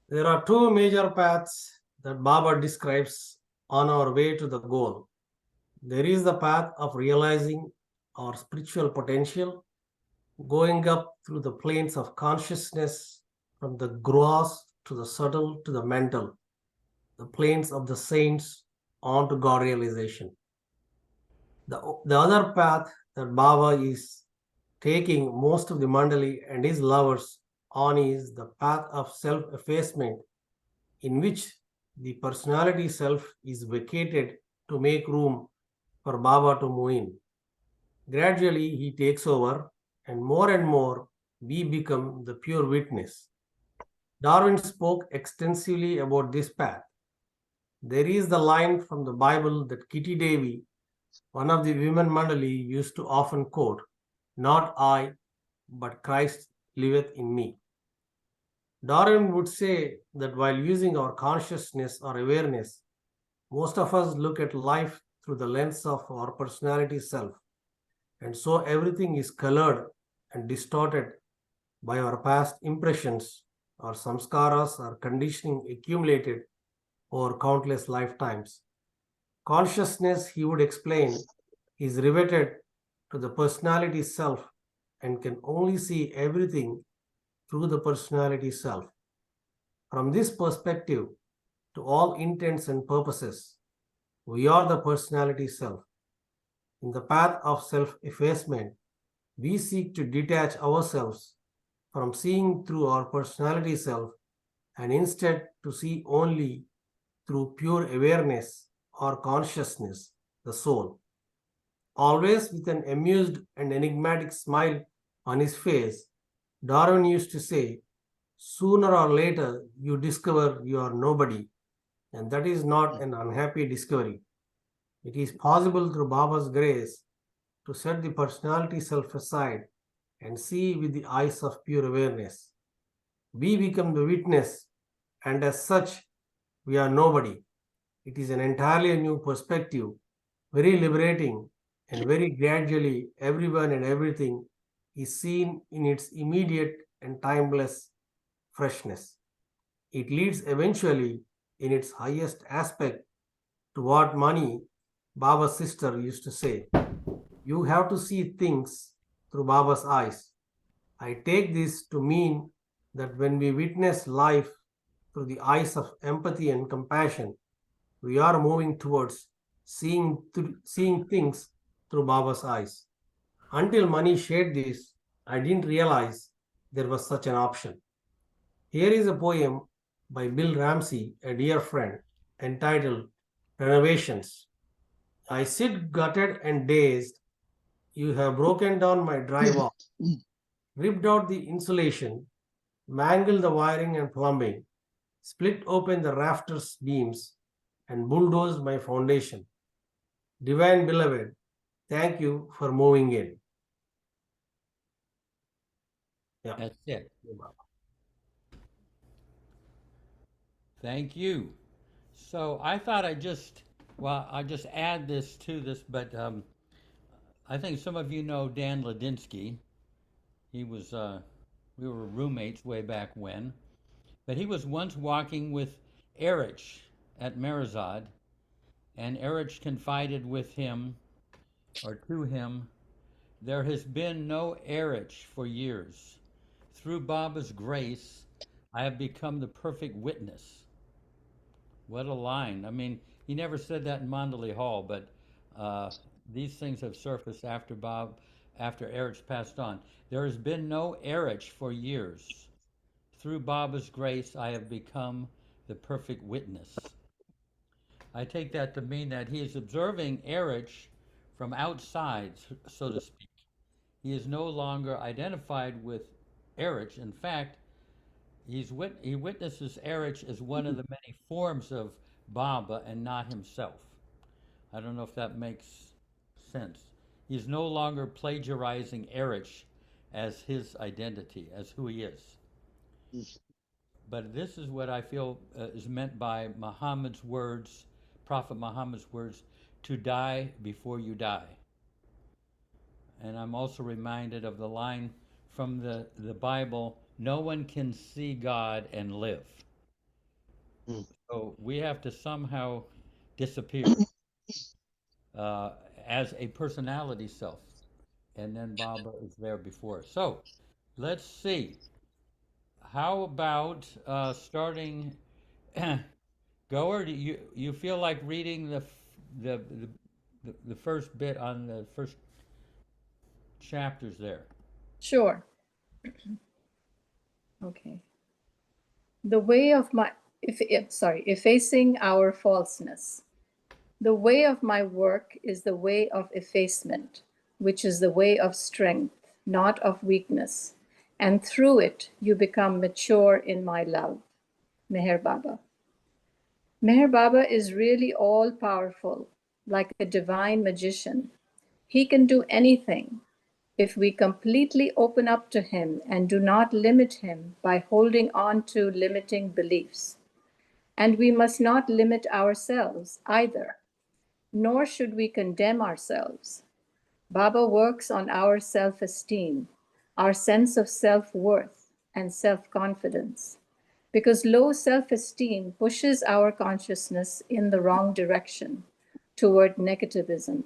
There are two major paths that Baba describes on our way to the goal. There is the path of realizing our spiritual potential, going up through the planes of consciousness from the gross to the subtle to the mental, the planes of the saints on to God realization. The other path that Baba is taking most of the Mandali and his lovers on is the path of self effacement, in which the personality self is vacated to make room for Baba to move in. Gradually, he takes over, and more, we become the pure witness. Darwin spoke extensively about this path. There is the line from the Bible that Kitty Devi, one of the women Mandali, used to often quote: "Not I, but Christ liveth in me." Darwin would say that while using our consciousness or awareness, most of us look at life through the lens of our personality self, and so everything is colored and distorted by our past impressions or samskaras or conditioning accumulated over countless lifetimes. Consciousness, he would explain, is riveted to the personality self and can only see everything through the personality self. From this perspective, to all intents and purposes, we are the personality self. In the path of self effacement, we seek to detach ourselves from seeing through our personality self and instead to see only through pure awareness or consciousness, the soul. Always with an amused and enigmatic smile on his face, Darwin used to say, "Sooner or later you discover you are nobody, and that is not an unhappy discovery. It is possible through Baba's grace to set the personality self aside and see with the eyes of pure awareness. We become the witness, and as such, we are nobody. It is an entirely new perspective, very liberating, and very gradually, everyone and everything is seen in its immediate and timeless freshness. It leads eventually, in its highest aspect, to what Mani, Baba's sister, used to say: "You have to see things through Baba's eyes." I take this to mean that when we witness life through the eyes of empathy and compassion, we are moving towards seeing things through Baba's eyes. Until Mani shared this, I didn't realize there was such an option. Here is a poem by Bill Ramsey, a dear friend, entitled "Renovations." I sit gutted and dazed. You have broken down my drywall, ripped out the insulation, mangled the wiring and plumbing, split open the rafters beams, and bulldozed my foundation. Divine beloved, thank you for moving in. Yeah. That's it. Thank you. So I thought I just add this to this, but I think some of you know Dan Ladinsky. He was, we were roommates way back when, but he was once walking with Erich at Merazad, and Erich confided with him, or to him, "There has been no Erich for years. Through Baba's grace, I have become the perfect witness." What a line. I mean, he never said that in Mandalay Hall, but uh, these things have surfaced after Erich passed on. There has been no Erich for years. Through Baba's grace, I have become the perfect witness. I take that to mean that he is observing Erich from outside, so to speak. He is no longer identified with Erich. In fact, he witnesses Erich as one of the many forms of Baba and not himself. I don't know if that makes sense. He's no longer plagiarizing Erich as his identity, as who he is. But this is what I feel is meant by Muhammad's words, Prophet Muhammad's words, to die before you die. And I'm also reminded of the line from the Bible: no one can see God and live. So we have to somehow disappear uh, as a personality self. And then Baba is there before. So let's see. How about starting? Goer, do you feel like reading the, the the first bit on the first chapters there? Sure. Okay. The way of my, effacing our falseness. The way of my work is the way of effacement, which is the way of strength, not of weakness. And through it, you become mature in my love. Meher Baba. Meher Baba is really all powerful, like a divine magician. He can do anything if we completely open up to him and do not limit him by holding on to limiting beliefs. And we must not limit ourselves either, nor should we condemn ourselves. Baba works on our self esteem, our sense of self worth, and self confidence, because low self esteem pushes our consciousness in the wrong direction toward negativism.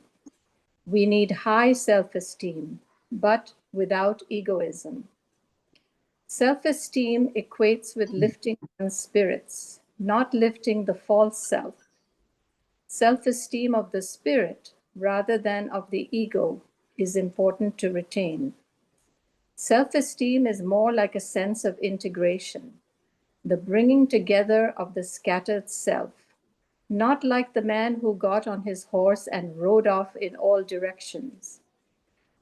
We need high self esteem, but without egoism. Self esteem equates with lifting one's spirits, not lifting the false self. Self esteem of the spirit rather than of the ego is important to retain. Self esteem is more like a sense of integration, the bringing together of the scattered self, not like the man who got on his horse and rode off in all directions.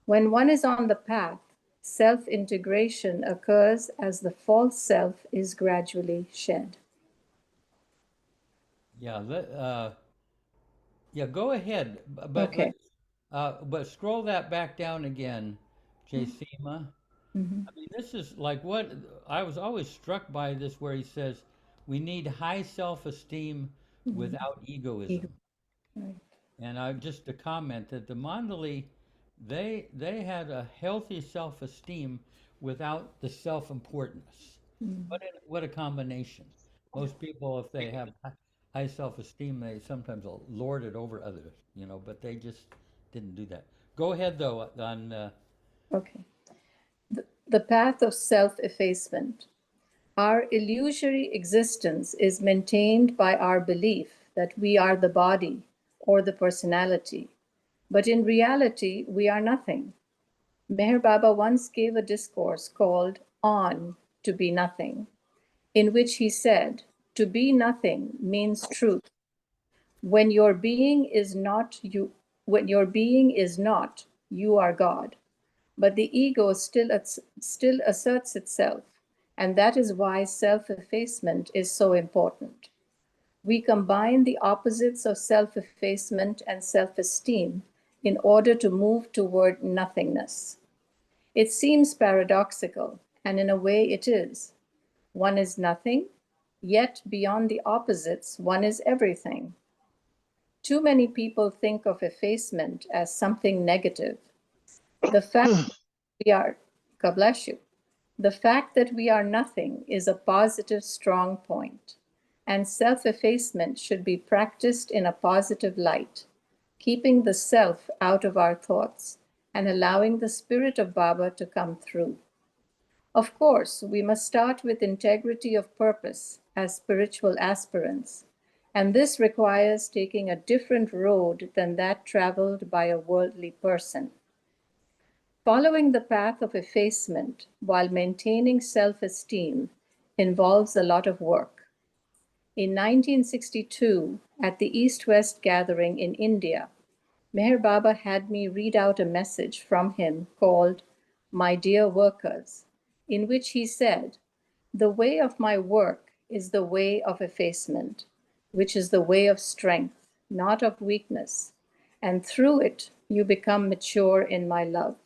When one is on the path, self integration occurs as the false self is gradually shed. Yeah, yeah. Go ahead, but Okay. but scroll that back down again, Jasima. Mhm. I mean, this is like what I was always struck by this, where he says we need high self-esteem Mhm. without Ego. egoism. Right. And I just to comment that the Mandali, they had a healthy self-esteem without the self-importance. Mhm. What a combination. Most people, if they have high self-esteem, they sometimes will lord it over others, but they just didn't do that. Go ahead though on Okay. The path of self effacement. Our illusory existence is maintained by our belief that we are the body or the personality, but in reality, we are nothing. Meher Baba once gave a discourse called On to Be Nothing, in which he said, to be nothing means truth. When your being is not you, when your being is not, you are God. But the ego still asserts itself, and that is why self effacement is so important. We combine the opposites of self effacement and self esteem in order to move toward nothingness. It seems paradoxical, and in a way it is. One is nothing, yet beyond the opposites, one is everything. Too many people think of effacement as something negative. The fact we are, God bless you, the fact that we are nothing is a positive, strong point, and self effacement should be practiced in a positive light, keeping the self out of our thoughts and allowing the spirit of Baba to come through. Of course, we must start with integrity of purpose as spiritual aspirants, and this requires taking a different road than that traveled by a worldly person. Following the path of effacement while maintaining self esteem involves a lot of work. In 1962, at the East West gathering in India, Meher Baba had me read out a message from him called My Dear Workers, in which he said, the way of my work is the way of effacement, which is the way of strength, not of weakness, and through it you become mature in my love.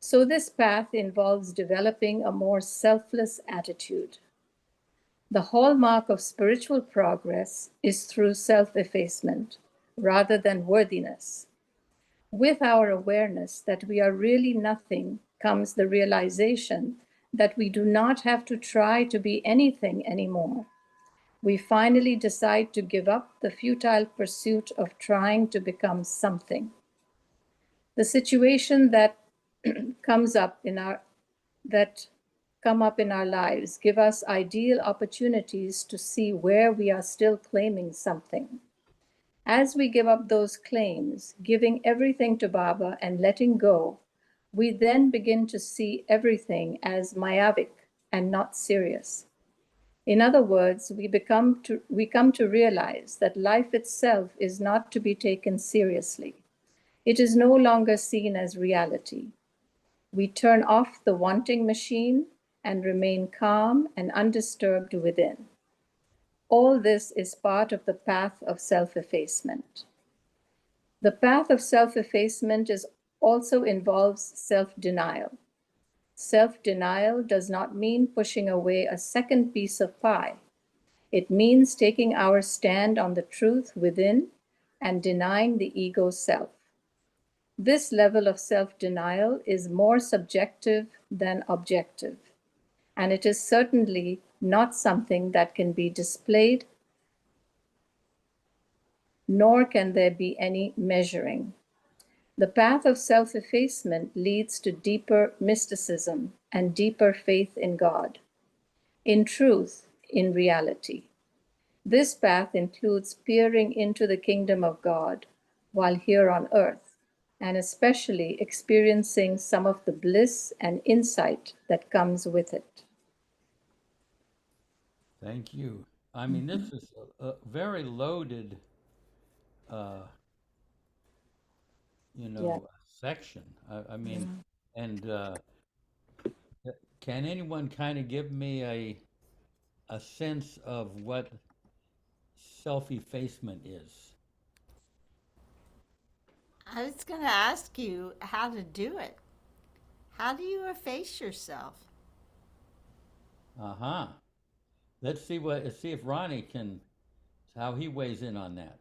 So, this path involves developing a more selfless attitude. The hallmark of spiritual progress is through self effacement rather than worthiness. With our awareness that we are really nothing comes the realization that we do not have to try to be anything anymore. we finally decide to give up the futile pursuit of trying to become something. The situation that come up in our lives give us ideal opportunities to see where we are still claiming something. As we give up those claims, giving everything to Baba and letting go, we then begin to see everything as mayavic and not serious. In other words, we come to realize that life itself is not to be taken seriously. It is no longer seen as reality. We turn off the wanting machine and remain calm and undisturbed within. All this is part of the path of self-effacement. The path of self-effacement also involves self-denial. Self-denial does not mean pushing away a second piece of pie. It means taking our stand on the truth within and denying the ego self. This level of self-denial is more subjective than objective, and it is certainly not something that can be displayed, nor can there be any measuring. The path of self-effacement leads to deeper mysticism and deeper faith in God, in truth, in reality. This path includes peering into the kingdom of God while here on earth, and especially experiencing some of the bliss and insight that comes with it. Thank you. I mean, this is a very loaded, uh, Yeah. section. I mean, and can anyone kind of give me a sense of what self-effacement is? I was going to ask you how to do it. How do you efface yourself? Uh-huh. Let's see if Ronnie can how he weighs in on that.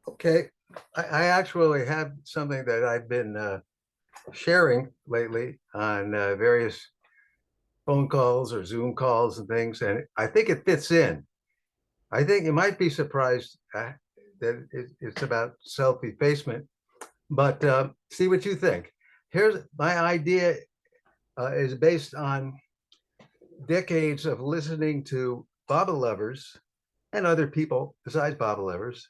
Okay, I actually have something that I've been sharing lately on various phone calls or Zoom calls and things, and I think it fits in. I think you might be surprised that it's about self-effacement, but see what you think. Here's my idea is based on decades of listening to Baba lovers and other people besides Baba lovers,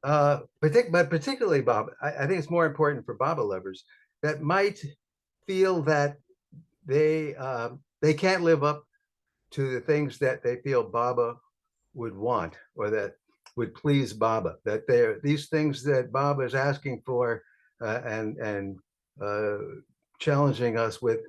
but particularly Baba. I think it's more important for Baba lovers that might feel that they can't live up to the things that they feel Baba would want or that would please Baba. That these things that Baba is asking for and challenging us with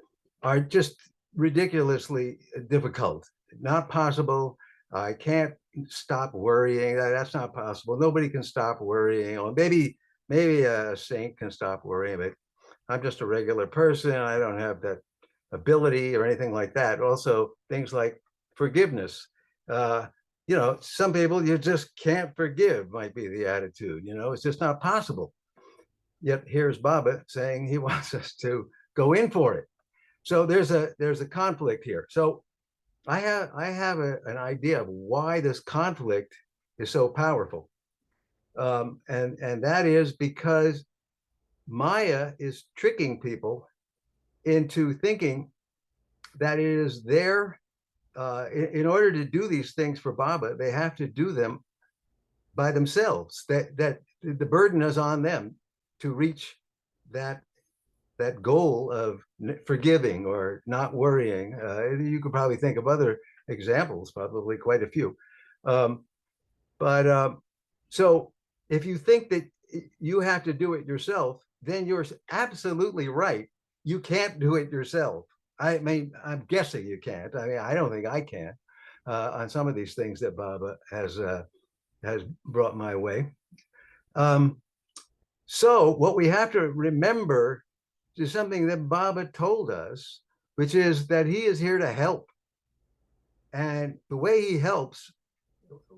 are just ridiculously difficult, not possible. I can't stop worrying. That's not possible. Nobody can stop worrying. Or maybe a saint can stop worrying, but I'm just a regular person. I don't have that ability or anything like that. Also, things like forgiveness. Some people you just can't forgive might be the attitude. It's just not possible. Yet here's Baba saying he wants us to go in for it. So there's a conflict here. So I have an idea of why this conflict is so powerful, and that is because Maya is tricking people into thinking that it is their in order to do these things for Baba, they have to do them by themselves. That the burden is on them to reach that goal of forgiving or not worrying. You could probably think of other examples, probably quite a few. So if you think that you have to do it yourself, then you're absolutely right. You can't do it yourself. I mean, I'm guessing you can't. I mean, I don't think I can on some of these things that Baba has brought my way. So what we have to remember is something that Baba told us, which is that he is here to help. And the way he helps,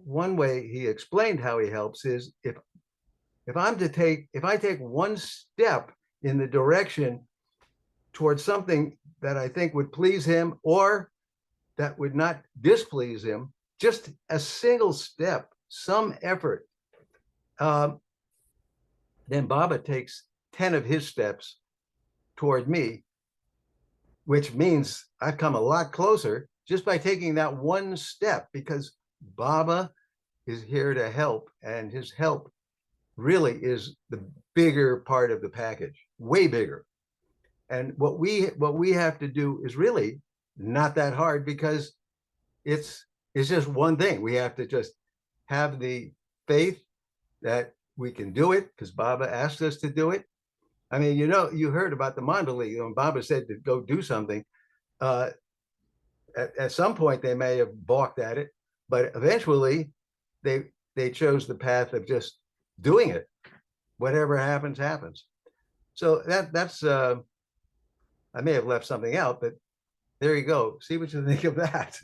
one way he explained how he helps is if I take one step in the direction towards something that I think would please him or that would not displease him, just a single step, some effort, then Baba takes 10 of his steps toward me, which means I've come a lot closer just by taking that one step, because Baba is here to help, and his help really is the bigger part of the package, way bigger. And what we have to do is really not that hard, because it's just one thing. We have to just have the faith that we can do it, because Baba asked us to do it. I mean, you heard about the Mandali, when Baba said to go do something. At some point they may have balked at it, but eventually they chose the path of just doing it. Whatever happens, happens. So that's I may have left something out, but there you go. See what you think of that.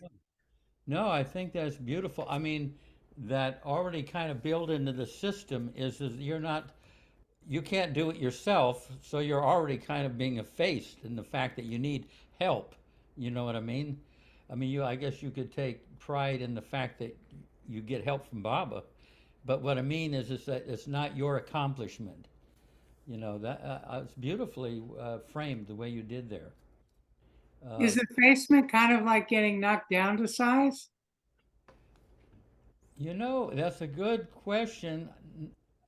No, I think that's beautiful. I mean, that already kind of built into the system is you can't do it yourself, so you're already kind of being effaced in the fact that you need help. You know what I mean? I mean, I guess you could take pride in the fact that you get help from Baba, but what I mean is that it's not your accomplishment. You know, that it's beautifully framed the way you did there. Is effacement kind of like getting knocked down to size? You know, that's a good question.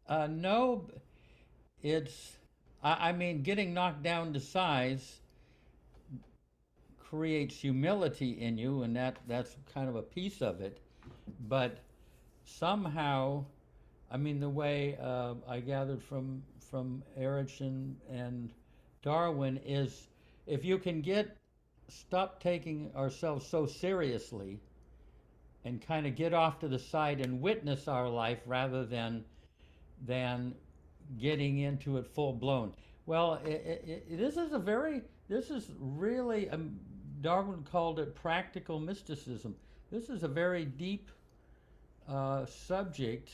No, I mean, getting knocked down to size creates humility in you, and that's kind of a piece of it. But somehow, I mean, the way I gathered from Erich and Darwin is, if you can stop taking ourselves so seriously and kind of get off to the side and witness our life rather than getting into it full blown. Well, this is really, Darwin called it practical mysticism. This is a very deep subject,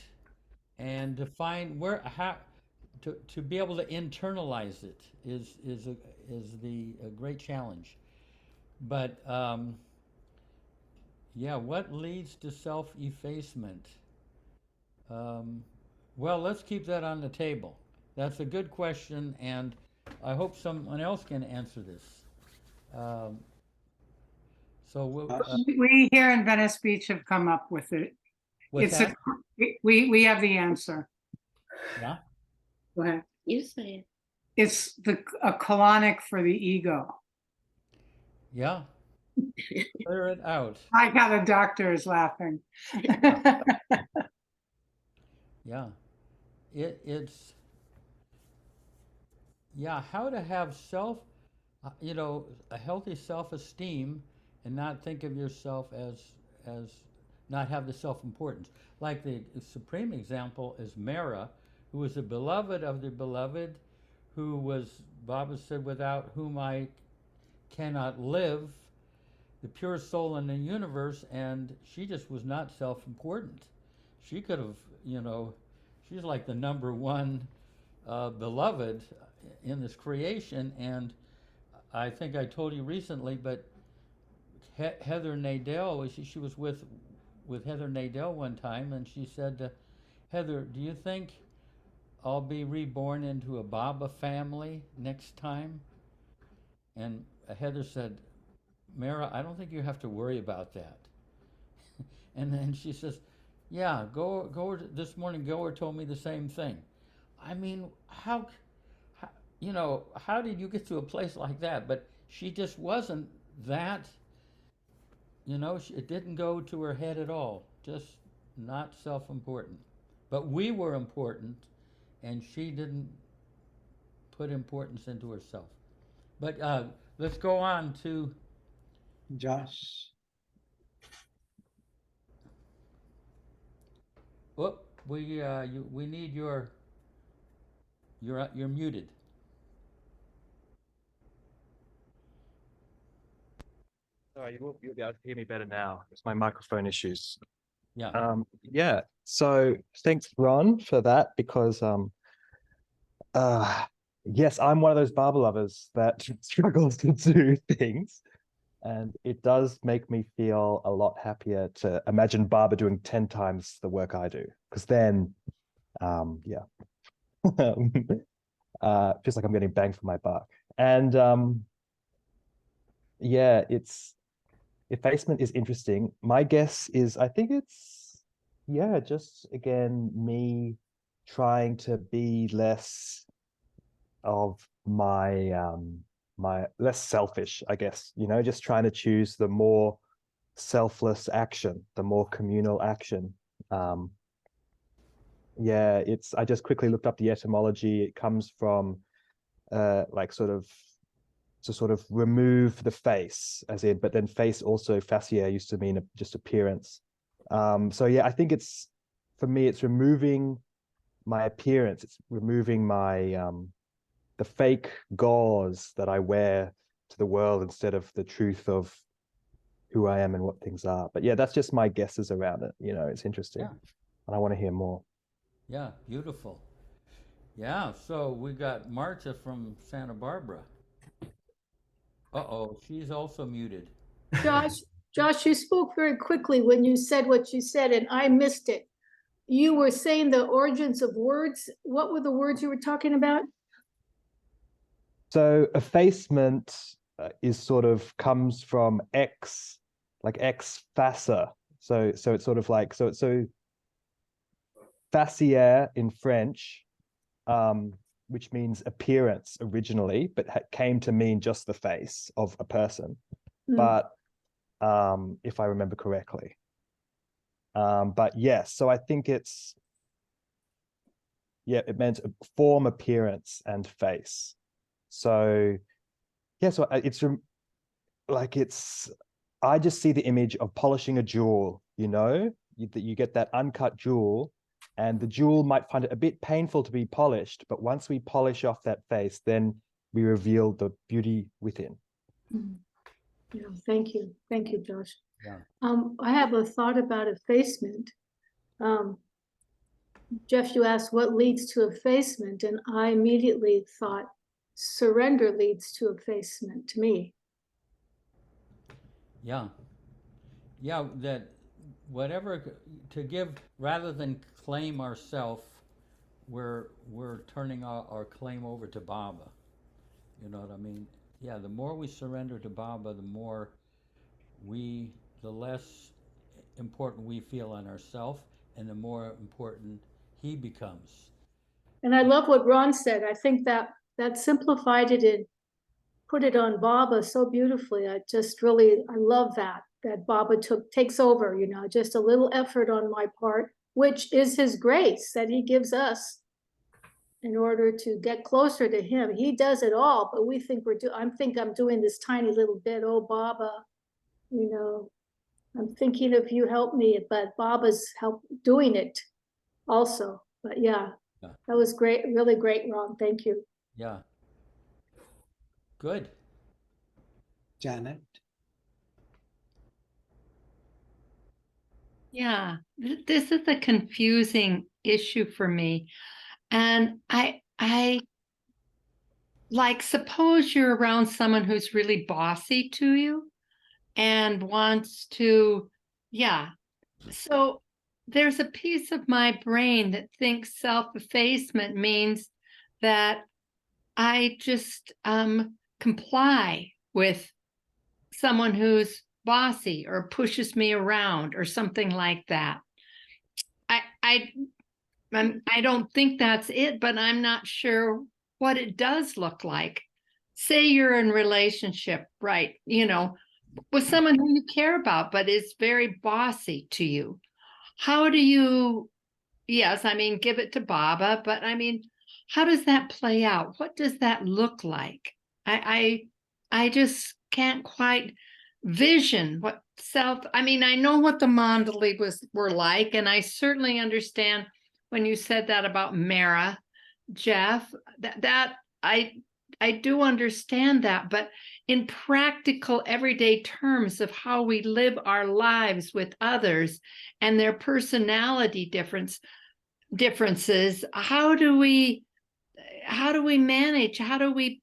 and to find how to be able to internalize it is the a great challenge. But yeah, what leads to self-effacement? Well, let's keep that on the table. That's a good question, and I hope someone else can answer this. We here in Venice Beach have come up with it. What's It's that? we have the answer. Yeah. Go ahead. You say it. It's a colonic for the ego. Yeah. Clear it out. I got a doctor is laughing. Yeah. It's yeah, how to have a healthy self-esteem and not think of yourself as not have the self-importance. Like the supreme example is Mara, who was a beloved of the beloved, who was, Baba said, without whom I cannot live, the pure soul in the universe, and she just was not self-important. She could have, she's like the number one beloved in this creation, and I think I told you recently, but Heather Nadell, she was with Heather Nadell one time, and she said, Heather, do you think I'll be reborn into a Baba family next time? And Heather said, Mara, I don't think you have to worry about that. And then she says, yeah, Goer this morning, Goer told me the same thing. I mean, how did you get to a place like that? But she just wasn't that, it didn't go to her head at all, just not self-important. But we were important, and she didn't put importance into herself. But let's go on to Josh. Oh, we need you're muted. Sorry, you'll be able to hear me better now. It's my microphone issues. Yeah. Yeah. So thanks, Ron, for that, because yes, I'm one of those Baba lovers that struggles to do things. And it does make me feel a lot happier to imagine Baba doing 10 times the work I do. Because then, yeah, feels like I'm getting bang for my buck. And yeah, effacement is interesting. My guess is, I think it's, yeah, just again, me trying to be less of my less selfish, I guess, just trying to choose the more selfless action, the more communal action. Yeah, I just quickly looked up the etymology. It comes from like sort of to sort of remove the face, as in, but then face also facia used to mean just appearance. So yeah, I think for me, it's removing my appearance. It's removing my the fake gauze that I wear to the world instead of the truth of who I am and what things are. But yeah, that's just my guesses around it. It's interesting. Yeah. And I want to hear more. Yeah, beautiful. Yeah, so we got Marta from Santa Barbara. Uh-oh, she's also muted. Josh, you spoke very quickly when you said what you said, and I missed it. You were saying the origins of words. What were the words you were talking about? So effacement is sort of comes from like ex facer. So it's sort of like so facière in French, which means appearance originally, but came to mean just the face of a person. But if I remember correctly. But yes, so I think it meant form, appearance, and face. So yeah, so I just see the image of polishing a jewel, you get that uncut jewel, and the jewel might find it a bit painful to be polished, but once we polish off that face, then we reveal the beauty within. Yeah, thank you. Thank you, Josh. Yeah. I have a thought about effacement. Jeff, you asked what leads to effacement, and I immediately thought surrender leads to effacement to me. Yeah. Yeah, that whatever to give rather than claim ourself, we're turning our claim over to Baba. You know what I mean? Yeah, the more we surrender to Baba, the less important we feel on ourselves, and the more important he becomes. And I love what Ron said. I think that simplified it and put it on Baba so beautifully. I love that Baba takes over, just a little effort on my part, which is his grace that he gives us in order to get closer to him. He does it all, but we think I'm doing this tiny little bit. Oh, Baba, I'm thinking of you, help me, but Baba's doing it also. But yeah, that was great, really great, Ron. Thank you. Yeah. Good. Janet? Yeah, this is a confusing issue for me. And I like, suppose you're around someone who's really bossy to you and wants to, yeah. So there's a piece of my brain that thinks self-effacement means that I just comply with someone who's bossy or pushes me around or something like that. I don't think that's it, but I'm not sure what it does look like. Say you're in relationship, right? With someone who you care about, but is very bossy to you. How do you, yes, give it to Baba, but how does that play out? What does that look like? I just can't quite vision what I know what the mandali were like, and I certainly understand when you said that about Mara, Jeff, that I do understand that, but in practical everyday terms of how we live our lives with others and their personality differences, how do we manage, how do we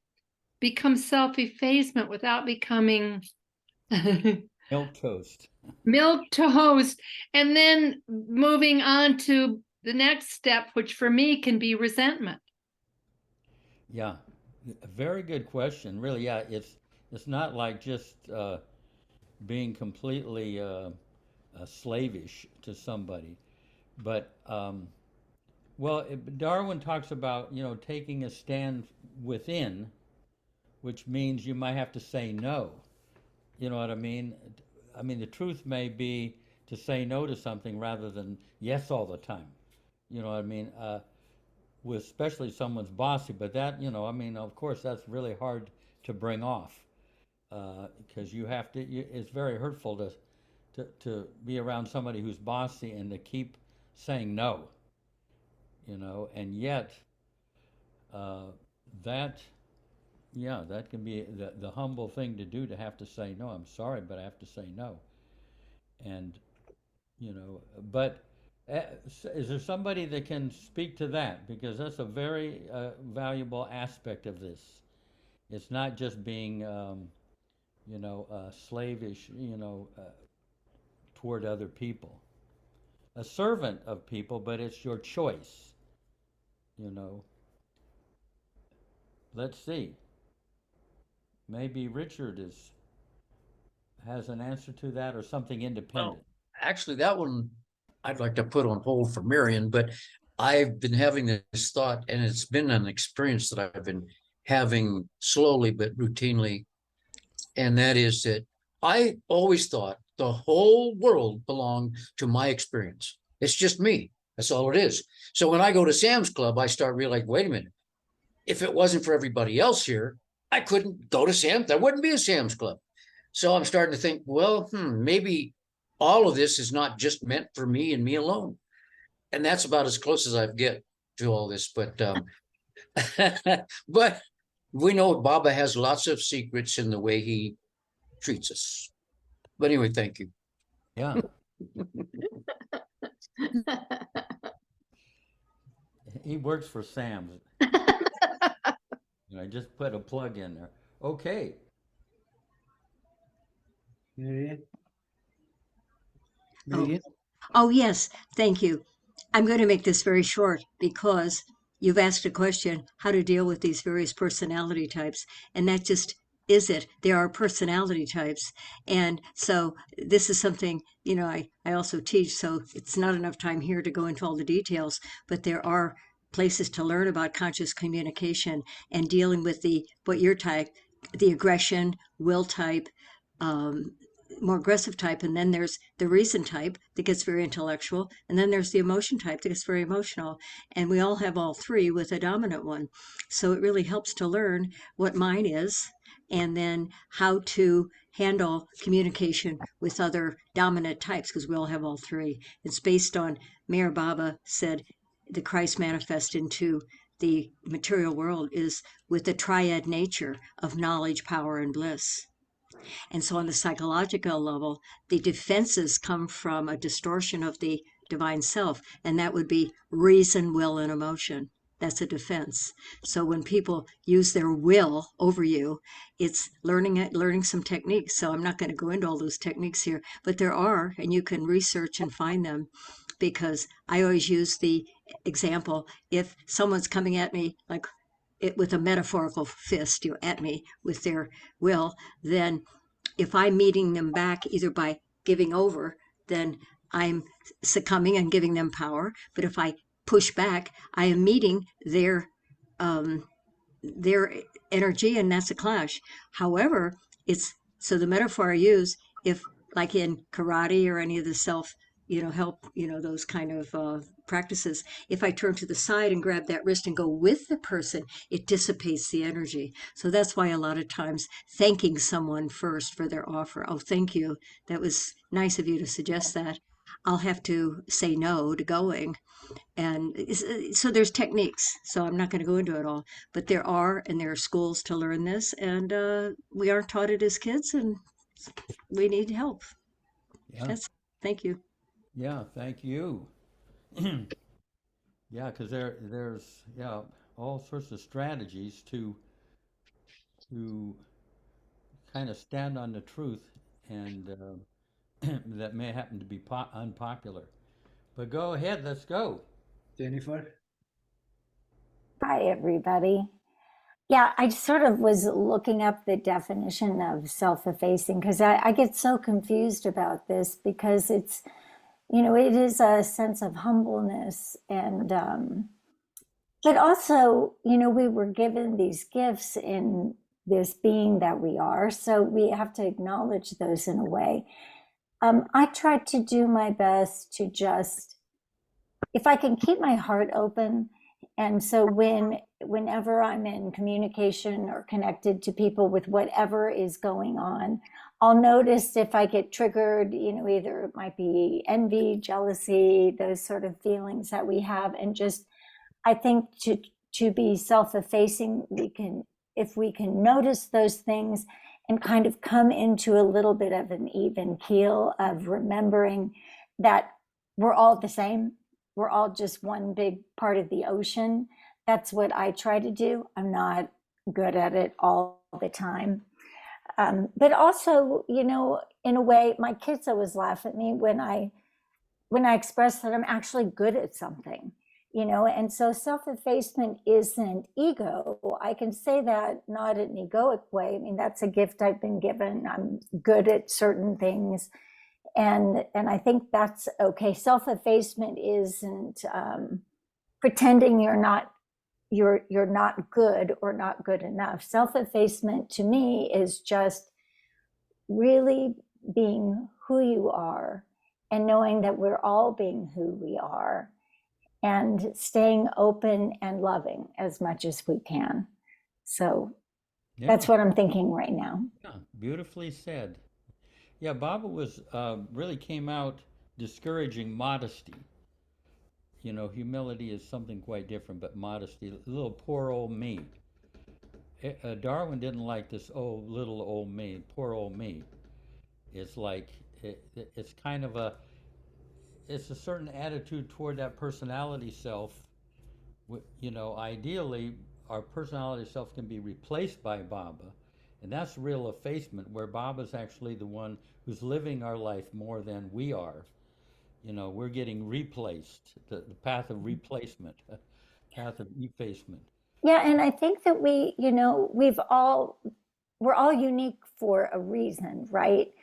become self-effacement without becoming Milk toast. Milk toast. And then moving on to the next step, which for me can be resentment. Yeah, a very good question. Really, yeah, it's not like just being completely slavish to somebody, but well, Darwin talks about taking a stand within, which means you might have to say no. You know what I mean? I mean, the truth may be to say no to something rather than yes all the time. You know what I mean? With especially someone's bossy, but that, I mean, of course, that's really hard to bring off because you have to. It's very hurtful to be around somebody who's bossy and to keep saying no. And yet uh, that yeah, that can be the humble thing to do, to have to say no. I'm sorry, but I have to say no. And but is there somebody that can speak to that? Because that's a very valuable aspect of this. It's not just being slavish, toward other people, a servant of people, but it's your choice. you know let's see, maybe Richard is has an answer to that, or something independent. Well, actually, that one I'd like to put on hold for Marion, but I've been having this thought, and it's been an experience that I've been having slowly but routinely. And that is that I always thought the whole world belonged to my experience. It's just me. That's all it is. So when I go to Sam's Club, I start realizing, wait a minute, if it wasn't for everybody else here, I couldn't go to Sam's. There wouldn't be a Sam's Club. So I'm starting to think, well, maybe all of this is not just meant for me and me alone. And that's about as close as I get to all this. But but we know Baba has lots of secrets in the way he treats us. But anyway, thank you. Yeah. He works for Sam's. I just put a plug in there. Okay. Marian? Oh. Marian? Oh, yes, thank you. I'm going to make this very short because you've asked a question, how to deal with these various personality types, and that just is it. There are personality types. And so this is something, I also teach, so it's not enough time here to go into all the details, but there are places to learn about conscious communication and dealing with what your type, the aggression, will type, more aggressive type, and then there's the reason type that gets very intellectual, and then there's the emotion type that gets very emotional, and we all have all three with a dominant one. So it really helps to learn what mine is, and then how to handle communication with other dominant types, because we all have all three. It's based on, Mayor Baba said, the Christ manifest into the material world is with the triad nature of knowledge, power, and bliss. And so, on the psychological level, the defenses come from a distortion of the divine self, and that would be reason, will, and emotion. That's a defense. So when people use their will over you, it's learning some techniques. So I'm not going to go into all those techniques here, but there are, and you can research and find them, because I always use the example, if someone's coming at me like with a metaphorical fist, at me with their will, then if I'm meeting them back either by giving over, then I'm succumbing and giving them power. But if I push back, I am meeting their energy, and that's a clash. However, so the metaphor I use, if like in karate or any of the self help, those kind of practices, if I turn to the side and grab that wrist and go with the person, it dissipates the energy. So that's why a lot of times thanking someone first for their offer. Oh, thank you. That was nice of you to suggest that. I'll have to say no to going. And so there's techniques. So I'm not going to go into it all, but there are schools to learn this, and we aren't taught it as kids, and we need help. Yeah. Thank you. Yeah, thank you. Yeah, because there's all sorts of strategies to kind of stand on the truth and that may happen to be unpopular. But go ahead, let's go. Jennifer? Hi, everybody. Yeah, I sort of was looking up the definition of self-effacing because I get so confused about this because it's, it is a sense of humbleness and, but also, we were given these gifts in this being that we are, so we have to acknowledge those in a way. I try to do my best to just, if I can keep my heart open, and so whenever I'm in communication or connected to people with whatever is going on, I'll notice if I get triggered, either it might be envy, jealousy, those sort of feelings that we have. And just, I think to be self-effacing, if we can notice those things and kind of come into a little bit of an even keel of remembering that we're all the same. We're all just one big part of the ocean. That's what I try to do. I'm not good at it all the time. But also, in a way, my kids always laugh at me when I express that I'm actually good at something, and so self-effacement isn't ego. I can say that not in an egoic way. I mean, that's a gift I've been given. I'm good at certain things. And I think that's okay. Self-effacement isn't pretending you're not good or not good enough. Self-effacement to me is just really being who you are and knowing that we're all being who we are and staying open and loving as much as we can. So that's what I'm thinking right now. Yeah, beautifully said. Yeah, Baba was really came out discouraging modesty. Humility is something quite different, but modesty, little poor old me. Darwin didn't like this little old me, poor old me. It's like it's kind of it's a certain attitude toward that personality self. Ideally, our personality self can be replaced by Baba, and that's real effacement, where Baba's actually the one who's living our life more than we are. We're getting replaced, the path of replacement, path of effacement. Yeah, and I think that we're all unique for a reason, right?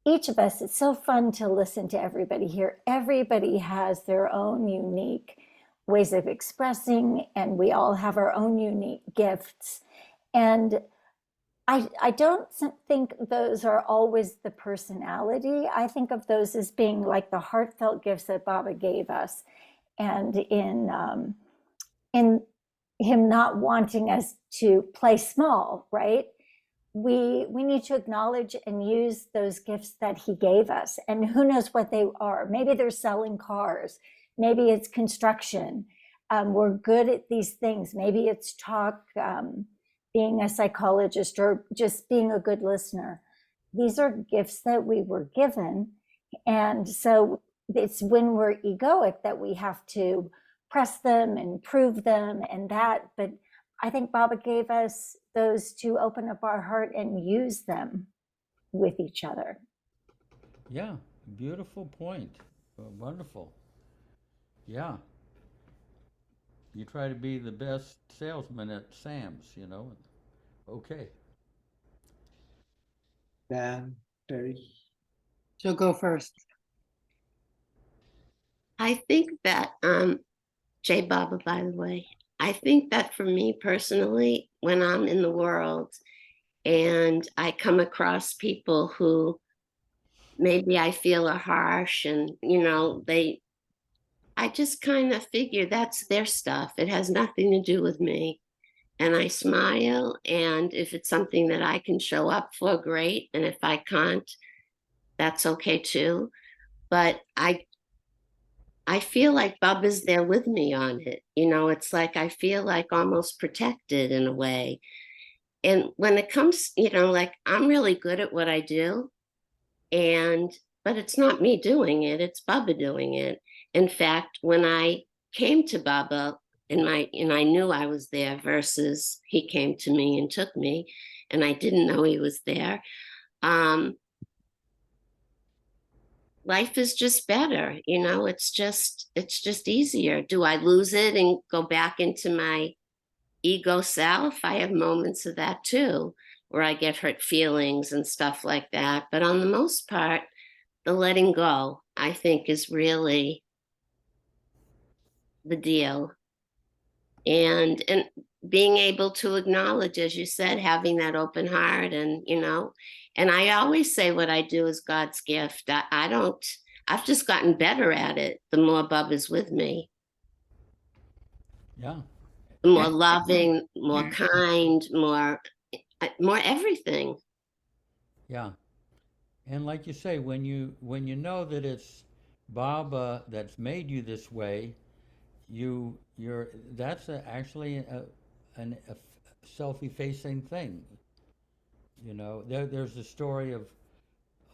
Each of us, it's so fun to listen to everybody here. Everybody has their own unique ways of expressing, and we all have our own unique gifts. And I don't think those are always the personality. I think of those as being like the heartfelt gifts that Baba gave us. And in him not wanting us to play small, right? We need to acknowledge and use those gifts that he gave us. And who knows what they are? Maybe they're selling cars. Maybe it's construction. We're good at these things. Maybe it's talk, being a psychologist, or just being a good listener. These are gifts that we were given. And so it's when we're egoic that we have to press them and prove them and that. But I think Baba gave us those to open up our heart and use them with each other. Yeah, beautiful point. Wonderful. Yeah. You try to be the best salesman at Sam's, Okay. Dan, Terry. She'll go first. I think that, Jay Baba, by the way, I think that for me personally, when I'm in the world and I come across people who maybe I feel are harsh and, I just kind of figure that's their stuff. It has nothing to do with me. And I smile. And if it's something that I can show up for, great. And if I can't, that's okay too. But I feel like Bubba's there with me on it. It's like I feel like almost protected in a way. And when it comes, like I'm really good at what I do. But it's not me doing it, it's Baba doing it. In fact, when I came to Baba and I knew I was there versus he came to me and took me, and I didn't know he was there. life is just better. It's just easier. Do I lose it and go back into my ego self? I have moments of that too, where I get hurt feelings and stuff like that. But on the most part, the letting go, I think, is really the deal. And being able to acknowledge, as you said, having that open heart, and and I always say what I do is God's gift. I've just gotten better at it the more Bub is with me. Yeah. The more loving, more kind, more everything. Yeah. And like you say, when you know that it's Baba that's made you this way, that's actually a self-effacing thing. There's a story of,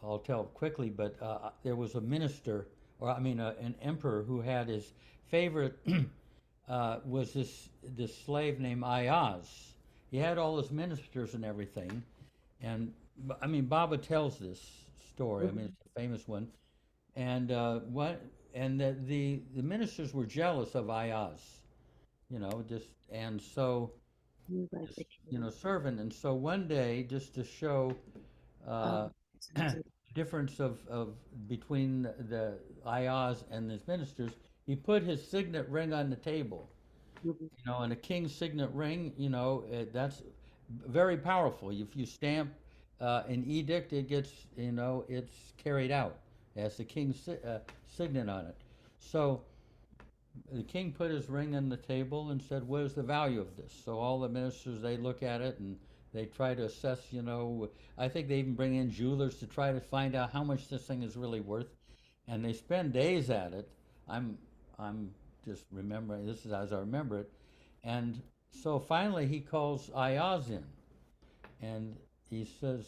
I'll tell quickly, but there was a minister, or I mean, an emperor who had his favorite was this slave named Ayaz. He had all his ministers and everything, and I mean, Baba tells this story. I mean, it's a famous one, and the ministers were jealous of Ayaz, and so servant, and so one day, just to show difference of between the Ayaz and his ministers, he put his signet ring on the table. And a king's signet ring, that's very powerful. If you stamp an edict, it gets, it's carried out. It has the king's signet on it. So the king put his ring on the table and said, "What is the value of this?" So all the ministers, they look at it and they try to assess, I think they even bring in jewelers to try to find out how much this thing is really worth. And they spend days at it. I'm just remembering, this is as I remember it. And so finally he calls Ayaz in and he says,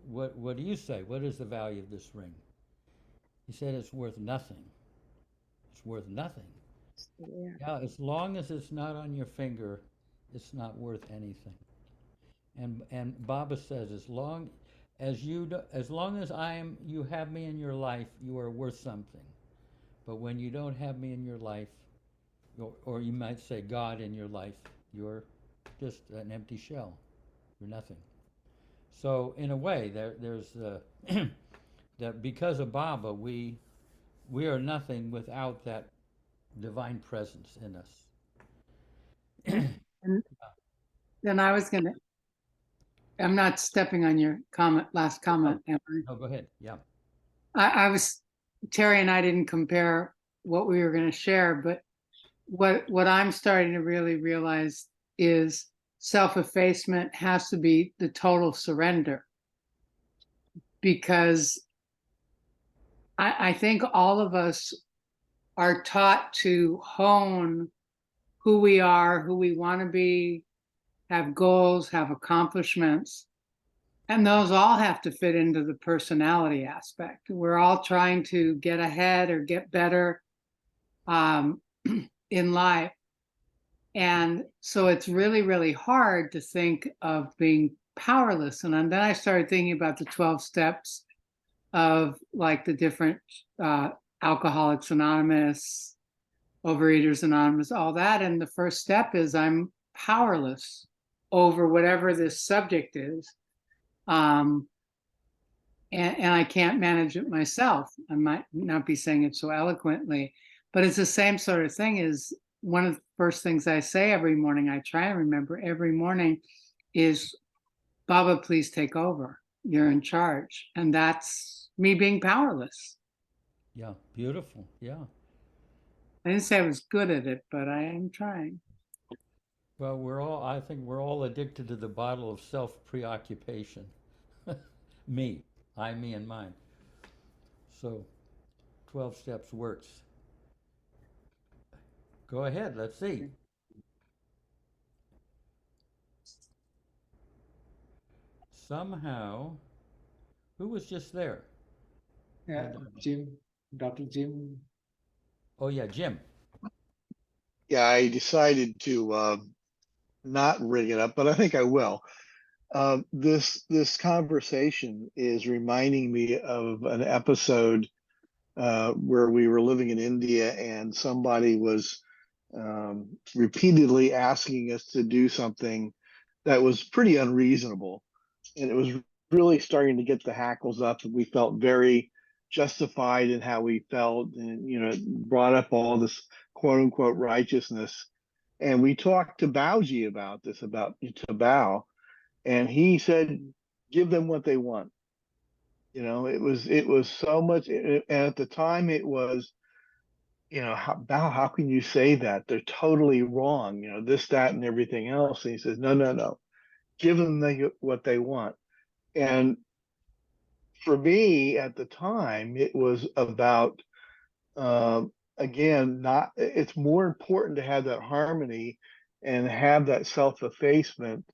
what do you say? What is the value of this ring? He said, it's worth nothing. It's worth nothing. Yeah, as long as it's not on your finger, it's not worth anything. And Baba says, as long as you have me in your life, you are worth something. But when you don't have me in your life, or you might say God in your life, you're just an empty shell. You're nothing. So in a way, there's that because of Baba, we are nothing without that divine presence in us. And then I'm not stepping on your last comment, am I? No, go ahead. Yeah. Terry and I didn't compare what we were going to share, but what I'm starting to really realize is self-effacement has to be the total surrender, because I think all of us are taught to hone who we are, who we want to be, have goals, have accomplishments. And those all have to fit into the personality aspect. We're all trying to get ahead or get better in life. And so it's really, really hard to think of being powerless. And then I started thinking about the 12 steps of like the different Alcoholics Anonymous, Overeaters Anonymous, all that. And the first step is I'm powerless over whatever this subject is. And I can't manage it myself. I might not be saying it so eloquently, but it's the same sort of thing. Is one of the first things I say every morning, I try and remember every morning, is Baba, please take over. You're in charge. And that's me being powerless. Yeah, beautiful. Yeah. I didn't say I was good at it, but I am trying. Well, I think we're all addicted to the bottle of self-preoccupation. Me, me, and mine. So 12 steps works. Go ahead, let's see. Somehow, who was just there? Yeah, Jim, Dr. Jim. Oh yeah, Jim. Yeah, I decided to not ring it up, but I think I will. This conversation is reminding me of an episode where we were living in India, and somebody was repeatedly asking us to do something that was pretty unreasonable. And it was really starting to get the hackles up, and we felt very justified in how we felt, and brought up all this quote unquote righteousness. And we talked to Baoji about this, about to Bao, and he said, give them what they want. It was so much, and at the time it was, how can you say that? They're totally wrong, this, that, and everything else. And he says, no, give them what they want. And for me at the time, it was about, again, it's more important to have that harmony and have that self-effacement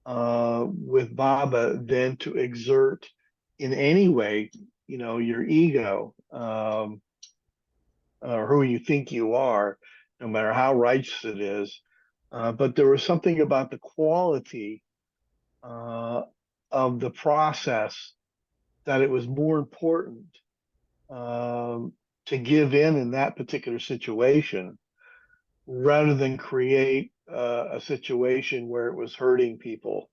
with Baba than to exert in any way, your ego, or who you think you are, no matter how righteous it is. But there was something about the quality of the process that it was more important to give in that particular situation rather than create a situation where it was hurting people.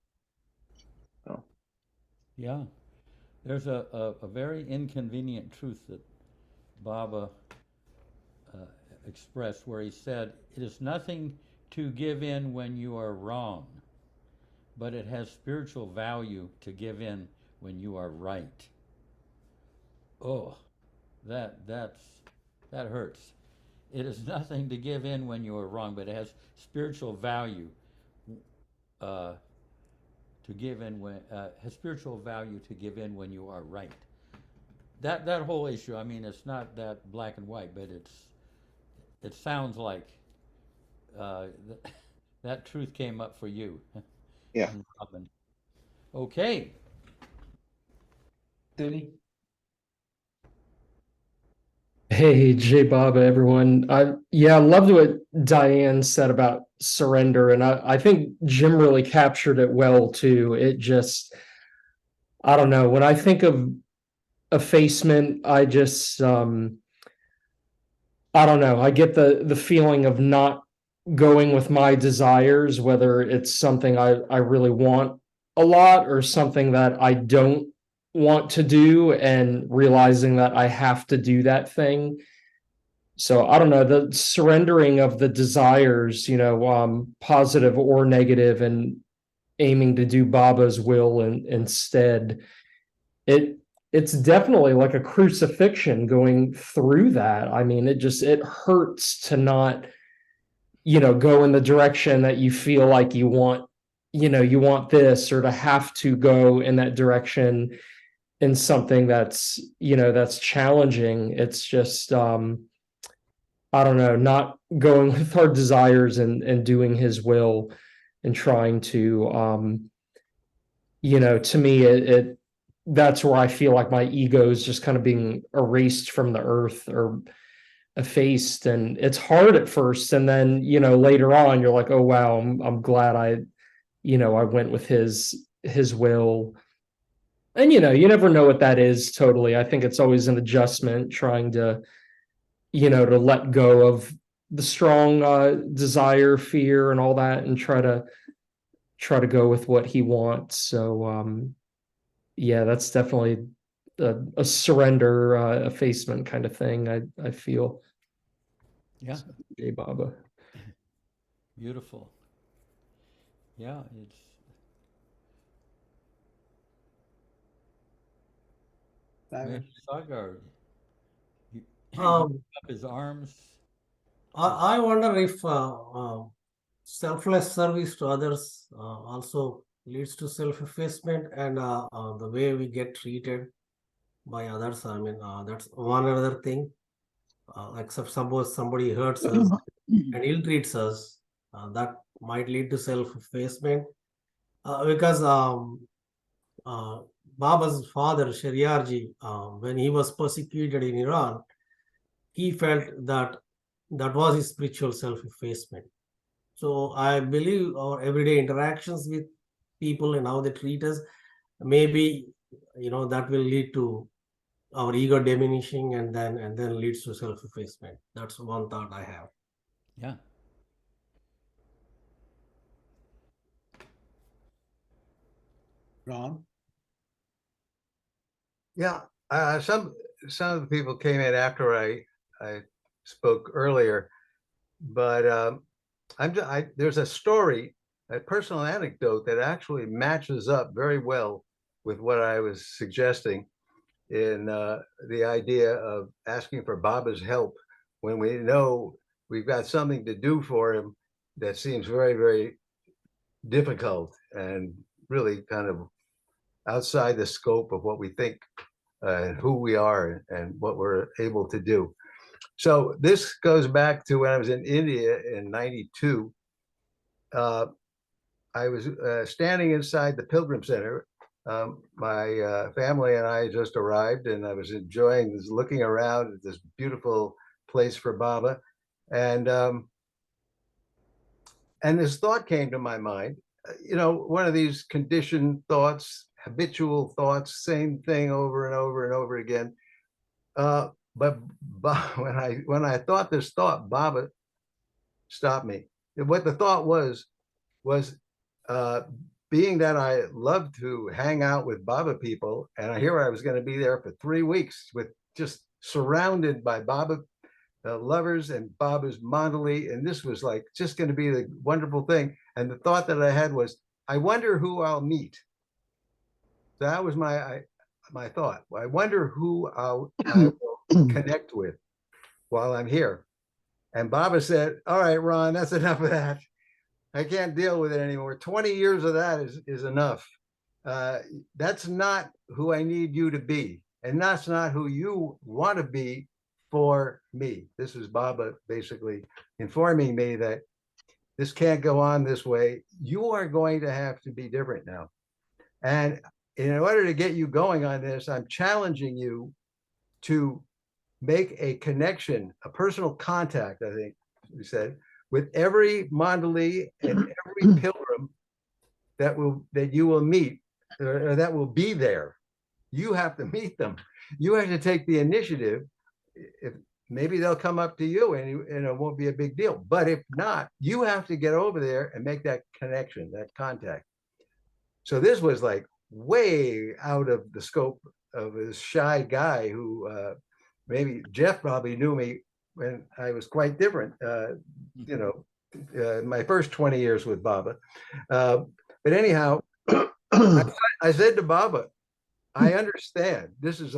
So. Yeah, there's a very inconvenient truth that Baba expressed where he said, it is nothing to give in when you are wrong, but it has spiritual value to give in when you are right. Oh, that hurts. It is nothing to give in when you are wrong, but it has spiritual value to give in when has spiritual value to give in when you are right. That whole issue, I mean, it's not that black and white, but it sounds like that truth came up for you. Yeah. Okay. Danny? Hey, Jay Baba, everyone. I loved what Diane said about surrender, and I think Jim really captured it well too. It just, I don't know, when I think of effacement, I just I don't know, I get the feeling of not going with my desires, whether it's something I really want a lot or something that I don't want to do, and realizing that I have to do that thing. So I don't know, the surrendering of the desires, positive or negative, and aiming to do Baba's will instead. It's definitely like a crucifixion going through that. I mean, it hurts to not, go in the direction that you feel like you want, you want this, or to have to go in that direction in something that's, that's challenging. It's just, I don't know, not going with our desires and doing his will and trying to, to me, that's where I feel like my ego is just kind of being erased from the earth or effaced. And it's hard at first. And then, later on, you're like, oh, wow, I'm glad I went with his will. And, you never know what that is totally. I think it's always an adjustment, trying to, to let go of the strong desire, fear, and all that, and try to go with what he wants. So, that's definitely a surrender, effacement kind of thing. I feel. Yeah. So, Jay Baba. Beautiful. Yeah, it's. Sagar, he up his arms. I wonder if selfless service to others also leads to self-effacement, and the way we get treated by others. I mean, that's one other thing. Except suppose somebody hurts us and ill-treats us, that might lead to self-effacement. Because Baba's father, Shariarji, when he was persecuted in Iran, he felt that was his spiritual self-effacement. So I believe our everyday interactions with people and how they treat us, maybe, that will lead to our ego diminishing, and then leads to self-effacement. That's one thought I have. Yeah. Ron? Yeah, some of the people came in after I spoke earlier, but there's a story, a personal anecdote that actually matches up very well with what I was suggesting in the idea of asking for Baba's help when we know we've got something to do for him that seems very, very difficult and really kind of outside the scope of what we think and who we are and what we're able to do. So this goes back to when I was in India in '92. I was standing inside the Pilgrim Center. My family and I just arrived, and I was enjoying this, looking around at this beautiful place for Baba, and this thought came to my mind. You know, one of these conditioned thoughts, habitual thoughts, same thing over and over and over again. But when I thought this thought, Baba stopped me. What the thought was being that I love to hang out with Baba people, and here I was going to be there for 3 weeks with just surrounded by Baba lovers and Baba's mandali, and this was like just going to be the wonderful thing. And the thought that I had was, I wonder who I'll meet. So that was my thought. I wonder who I will connect with while I'm here. And Baba said, all right, Ron, that's enough of that. I can't deal with it anymore. 20 years of that is enough. That's not who I need you to be. And that's not who you want to be for me. This is Baba basically informing me that this can't go on this way. You are going to have to be different now. And in order to get you going on this, I'm challenging you to make a connection, a personal contact, I think we said, with every mandali and every pilgrim that you will meet or that will be there. You have to meet them. You have to take the initiative. If maybe they'll come up to you and it won't be a big deal. But if not, you have to get over there and make that connection, that contact. So this was like way out of the scope of this shy guy who maybe Jeff probably knew me when I was quite different, you know, my first 20 years with Baba. But anyhow, I said to Baba, I understand. This is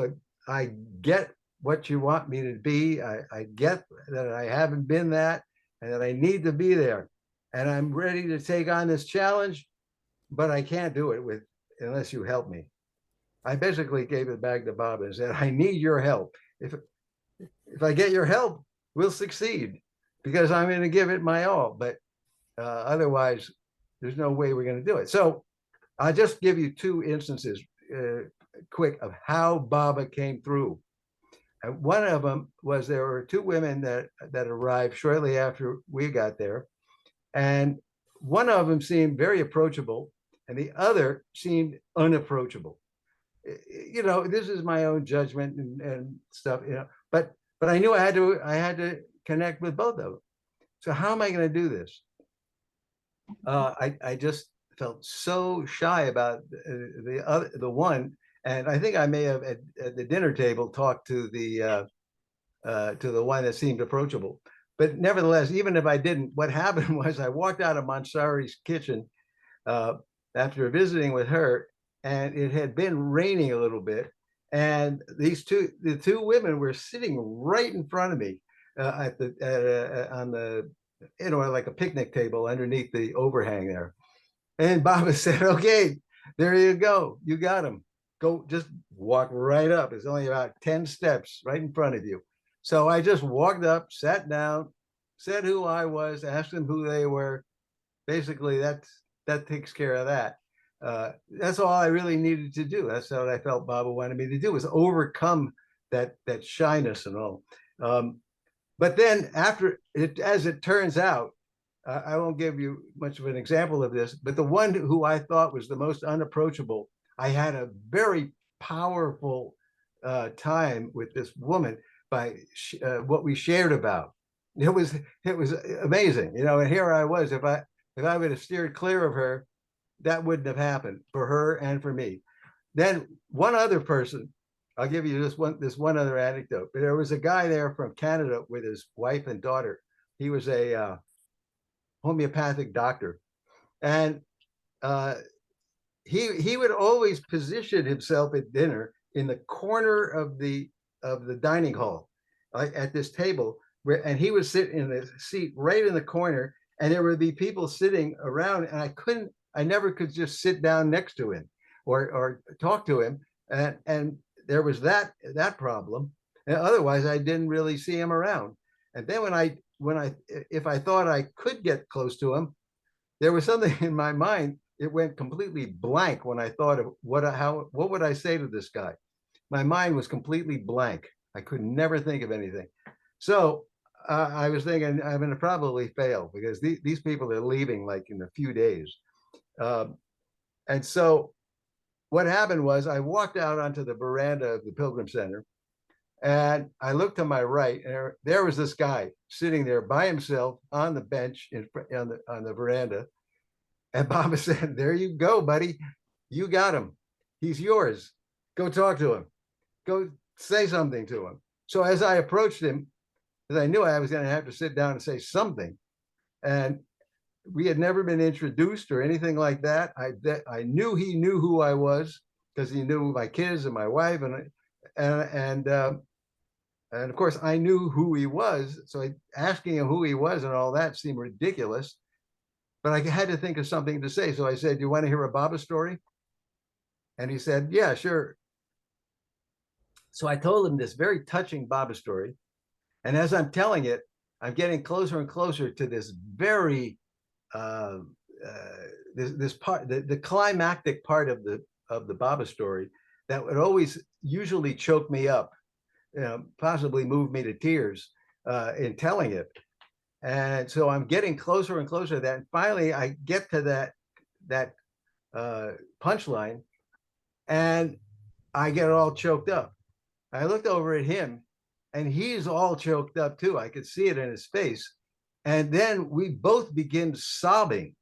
I get what you want me to be. I get that I haven't been that and that I need to be there. And I'm ready to take on this challenge, but I can't do it unless you help me. I basically gave it back to Baba and said, I need your help. If I get your help, we'll succeed because I'm going to give it my all. But otherwise, there's no way we're going to do it. So I'll just give you 2 instances quick of how Baba came through. And one of them was there were 2 women that arrived shortly after we got there. And one of them seemed very approachable and the other seemed unapproachable. You know, this is my own judgment and stuff, you know, but I knew I had to connect with both of them. So how am I going to do this? I just felt so shy about the one, and I think I may have at the dinner table talked to the one that seemed approachable. But nevertheless, even if I didn't, what happened was I walked out of Mansari's kitchen after visiting with her, and it had been raining a little bit, and the 2 women were sitting right in front of me on the, you know, like a picnic table underneath the overhang there. And Baba said, okay, there you go. You got him. Go, just walk right up. It's only about 10 steps right in front of you. So I just walked up, sat down, said who I was, asked them who they were. Basically, that takes care of that. That's all I really needed to do. That's what I felt Baba wanted me to do, was overcome that shyness and all. But then after it, as it turns out, I won't give you much of an example of this, but the one who I thought was the most unapproachable, I had a very powerful time with this woman by what we shared about. It was amazing, you know. And here I was, if I would have steered clear of her, that wouldn't have happened for her and for me. Then one other person, I'll give you this one other anecdote. But there was a guy there from Canada with his wife and daughter. He was a homeopathic doctor, and he would always position himself at dinner in the corner of the dining hall, at this table, and he would sit in the seat right in the corner, and there would be people sitting around, and I never could just sit down next to him or talk to him, and there was that problem, and otherwise I didn't really see him around. And then if I thought I could get close to him, there was something in my mind. It went completely blank when I thought of what would I say to this guy. My mind was completely blank. I could never think of anything. So I was thinking I'm going to probably fail, because these people are leaving like in a few days. And so what happened was I walked out onto the veranda of the Pilgrim Center, and I looked to my right, and there was this guy sitting there by himself on the bench on the veranda. And Baba said, "There you go, buddy. You got him. He's yours. Go talk to him. Go say something to him." So as I approached him, because I knew I was going to have to sit down and say something, and we had never been introduced or anything like that. I knew he knew who I was, because he knew my kids and my wife, and of course I knew who he was. So asking him who he was and all that seemed ridiculous, but I had to think of something to say. So I said, "Do you want to hear a Baba story?" And he said, "Yeah, sure." So I told him this very touching Baba story, and as I'm telling it, I'm getting closer and closer to this very this part, the climactic part of the Baba story that would always usually choke me up, you know, possibly move me to tears in telling it. And so I'm getting closer and closer to that. And finally I get to that punchline, and I get all choked up. I looked over at him, and he's all choked up too. I could see it in his face. And then we both begin sobbing.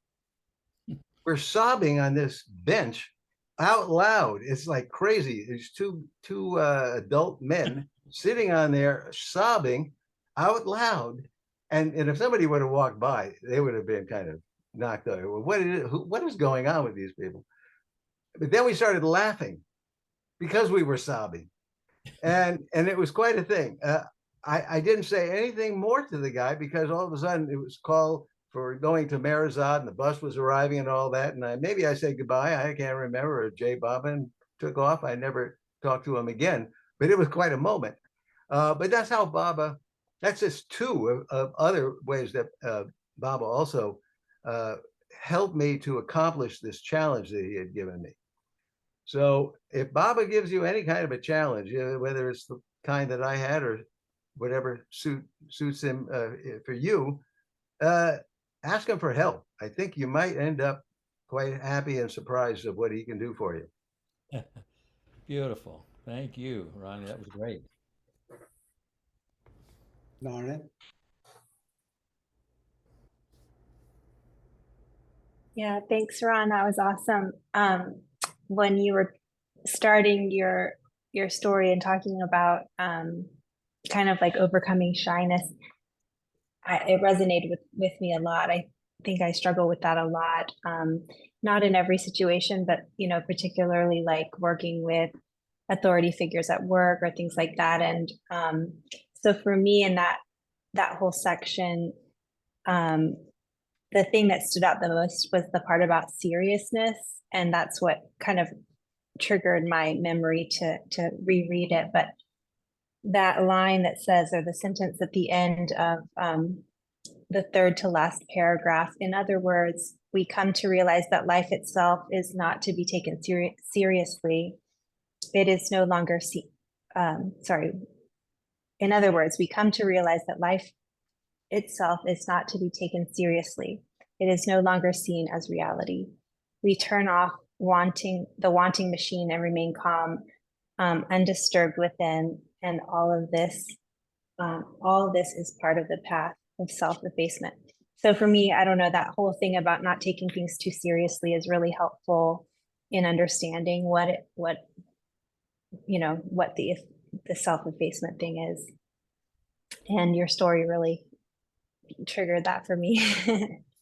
We're sobbing on this bench out loud. It's like crazy. There's two adult men sitting on there sobbing out loud. And if somebody would have walked by, they would have been kind of knocked out. What is going on with these people? But then we started laughing because we were sobbing. And it was quite a thing. I didn't say anything more to the guy, because all of a sudden it was called for going to Marizad, and the bus was arriving and all that. And maybe I said goodbye. I can't remember. Or Jay Baba, and took off. I never talked to him again, but it was quite a moment. But that's how Baba, that's just two of other ways that Baba also helped me to accomplish this challenge that he had given me. So if Baba gives you any kind of a challenge, whether it's the kind that I had or whatever suits him for you, ask him for help. I think you might end up quite happy and surprised of what he can do for you. Beautiful. Thank you, Ronnie. That was great. Lauren? Yeah, thanks, Ron. That was awesome. When you were starting your story and talking about kind of like overcoming shyness, it resonated with me a lot. I think I struggle with that a lot. Not in every situation, but particularly like working with authority figures at work or things like that. And so for me in that whole section, the thing that stood out the most was the part about seriousness, and that's what kind of triggered my memory to reread it. But that line that says, or the sentence at the end of the third to last paragraph, in other words, we come to realize that life itself is not to be taken seriously. It is no longer in other words, we come to realize that life itself is not to be taken seriously. It is no longer seen as reality. We turn off the wanting machine and remain calm, undisturbed within, and all of this is part of the path of self-effacement. So for me, I don't know, that whole thing about not taking things too seriously is really helpful in understanding what the self-effacement thing is. And your story really triggered that for me,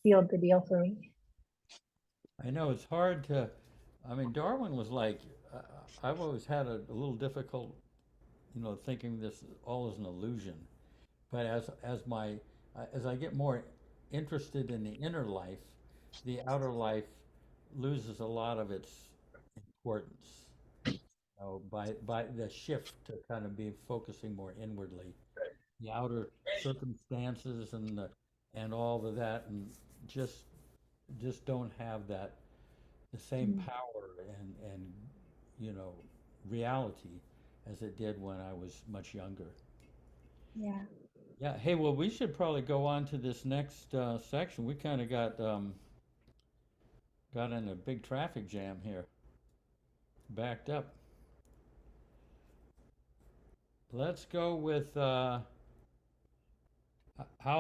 sealed the deal for me. I know it's hard to, I mean, Darwin was like, I've always had a little difficult, thinking this all is an illusion. But as I get more interested in the inner life, the outer life loses a lot of its importance. By the shift to kind of be focusing more inwardly, the outer circumstances and all of that, and just don't have the same power and reality as it did when I was much younger. Yeah. Yeah. Hey, well, we should probably go on to this next section. We kind of got in a big traffic jam here, backed up. Let's go with how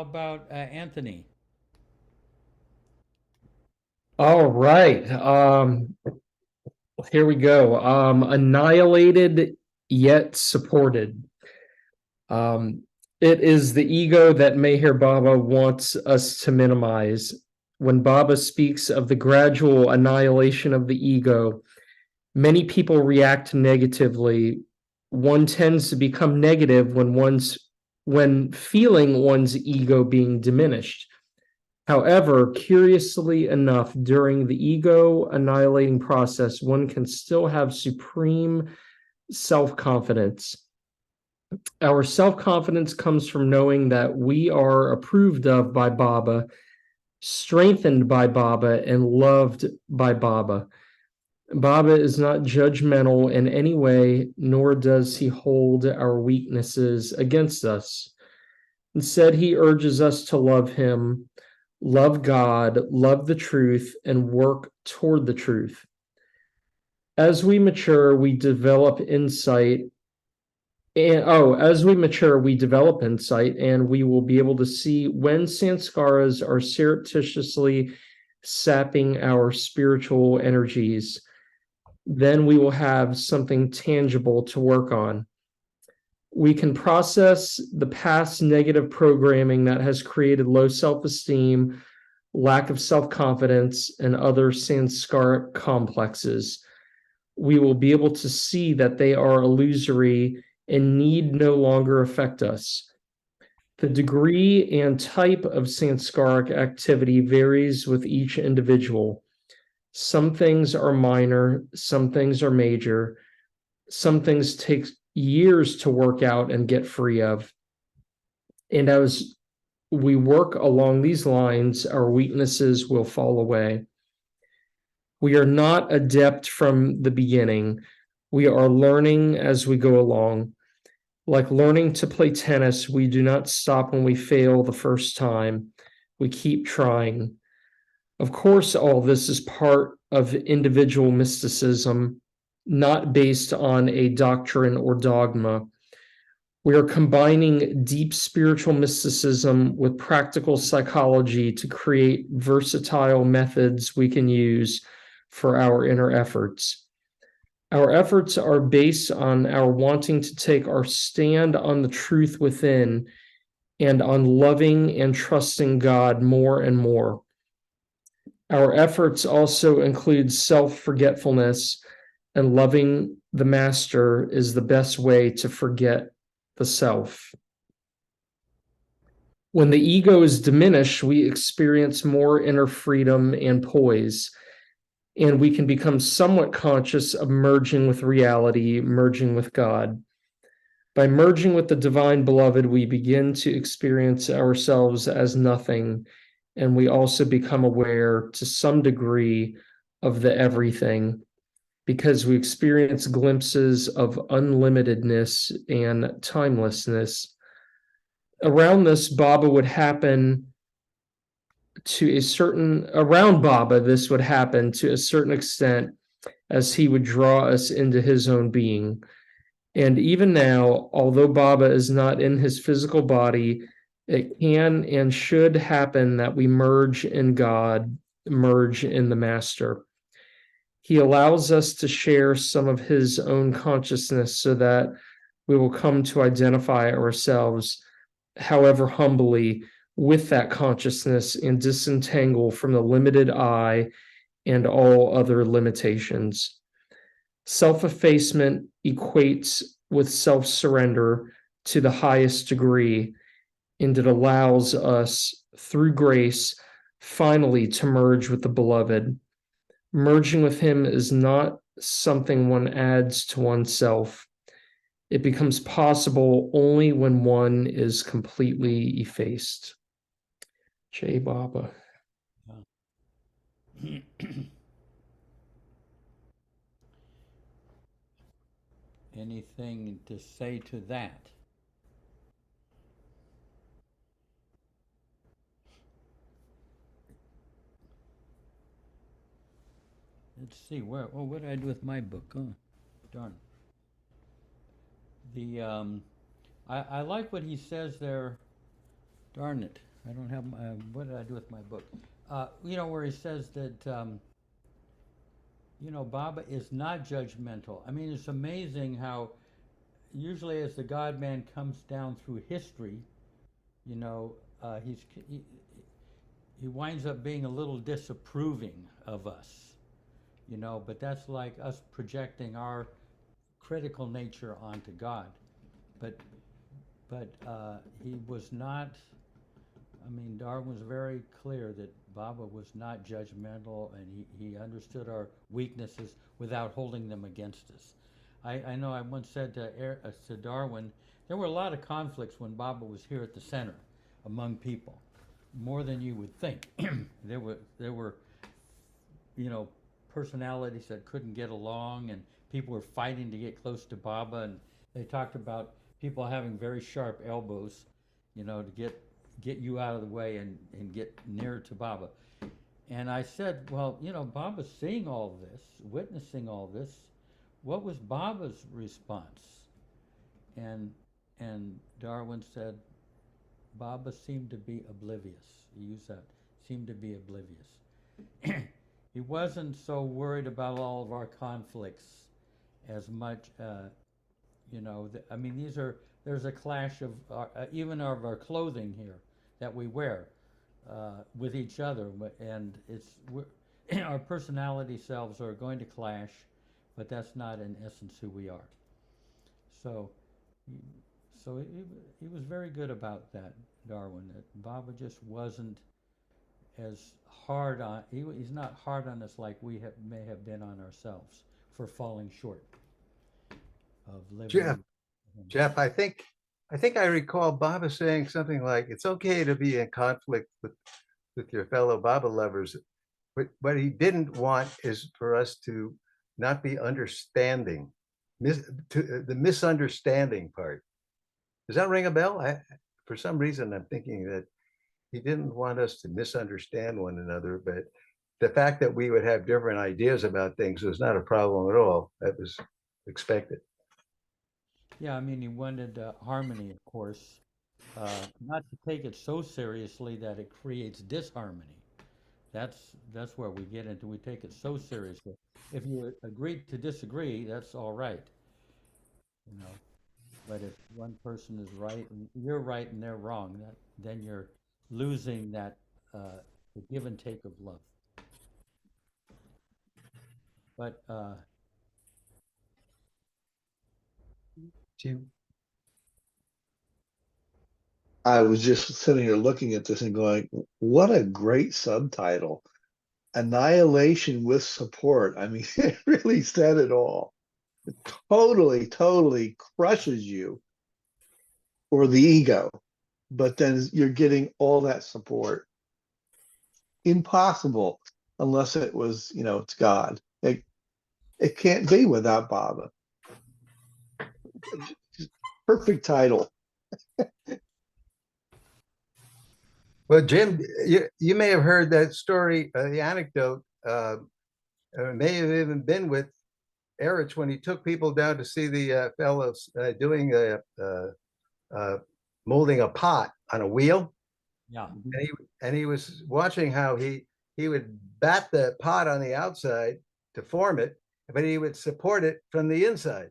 about Anthony? All right. Here we go. Annihilated yet supported. It is the ego that Meher Baba wants us to minimize. When Baba speaks of the gradual annihilation of the ego, many people react negatively. One tends to become negative when feeling one's ego being diminished. However, curiously enough, during the ego annihilating process, one can still have supreme self-confidence. Our self-confidence comes from knowing that we are approved of by Baba, strengthened by Baba, and loved by Baba. Baba is not judgmental in any way, nor does he hold our weaknesses against us. Instead, he urges us to love him, love God, love the truth, and work toward the truth. As we mature, we develop insight. As we mature, we develop insight, and we will be able to see when sanskaras are surreptitiously sapping our spiritual energies. Then we will have something tangible to work on. We can process the past negative programming that has created low self-esteem, lack of self-confidence, and other sanskaric complexes. We will be able to see that they are illusory and need no longer affect us. The degree and type of sanskaric activity varies with each individual. Some things are minor, some things are major, some things take years to work out and get free of. And as we work along these lines, our weaknesses will fall away. We are not adept from the beginning. We are learning as we go along. Like learning to play tennis, we do not stop when we fail the first time. We keep trying. Of course, all this is part of individual mysticism, not based on a doctrine or dogma. We are combining deep spiritual mysticism with practical psychology to create versatile methods we can use for our inner efforts. Our efforts are based on our wanting to take our stand on the truth within and on loving and trusting God more and more. Our efforts also include self-forgetfulness, and loving the master is the best way to forget the self. When the ego is diminished, we experience more inner freedom and poise, and we can become somewhat conscious of merging with reality, merging with God. By merging with the divine beloved, we begin to experience ourselves as nothing, and we also become aware to some degree of the everything, because we experience glimpses of unlimitedness and timelessness. Around this, Baba would happen to a certain, around Baba, this would happen to a certain extent as he would draw us into his own being. And even now, although Baba is not in his physical body, it can and should happen that we merge in God, merge in the Master. He allows us to share some of his own consciousness so that we will come to identify ourselves, however humbly, with that consciousness and disentangle from the limited I and all other limitations. Self-effacement equates with self-surrender to the highest degree, and it allows us, through grace, finally to merge with the beloved. Merging with him is not something one adds to oneself. It becomes possible only when one is completely effaced. Jai Baba. Anything to say to that? Let's see, what did I do with my book? Oh, darn. I like what he says there. Darn it, I don't have my, what did I do with my book? Where he says that, Baba is not judgmental. I mean, it's amazing how usually as the God-man comes down through history, you know, he winds up being a little disapproving of us, but that's like us projecting our critical nature onto God. But he was not, I mean, Darwin was very clear that Baba was not judgmental, and he understood our weaknesses without holding them against us. I know I once said to Darwin, there were a lot of conflicts when Baba was here at the center among people, more than you would think. There were personalities that couldn't get along, and people were fighting to get close to Baba, and they talked about people having very sharp elbows, to get you out of the way and get nearer to Baba. And I said, well, Baba's seeing all this, witnessing all this. What was Baba's response? And Darwin said, Baba seemed to be oblivious. He used that, seemed to be oblivious. He wasn't so worried about all of our conflicts as much, I mean, there's a clash of even of our clothing here that we wear with each other, and our personality selves are going to clash, but that's not in essence who we are. So he was very good about that, Darwin. That Baba just wasn't as hard on. He's not hard on us like we may have been on ourselves for falling short of living. Jeff, I think I recall Baba saying something like, "It's okay to be in conflict with your fellow Baba lovers." But what he didn't want is for us to not be understanding, the misunderstanding part. Does that ring a bell? For some reason, I'm thinking that he didn't want us to misunderstand one another, but the fact that we would have different ideas about things was not a problem at all. That was expected. Yeah, I mean, he wanted harmony, of course, not to take it so seriously that it creates disharmony. That's where we get into. We take it so seriously. If you agree to disagree, that's all right, But if one person is right and you're right and they're wrong, then you're losing that the give and take of love. But Jim, I was just sitting here looking at this and going, what a great subtitle. Annihilation with support. I mean, it really said it all. It totally crushes you or the ego, but then you're getting all that support. Impossible unless it was, it's God. It can't be without Baba. Perfect title. Well, Jim, you may have heard that story, the anecdote, may have even been with Erich, when he took people down to see the fellows doing molding a pot on a wheel. Yeah. And he was watching how he would bat the pot on the outside to form it, but he would support it from the inside.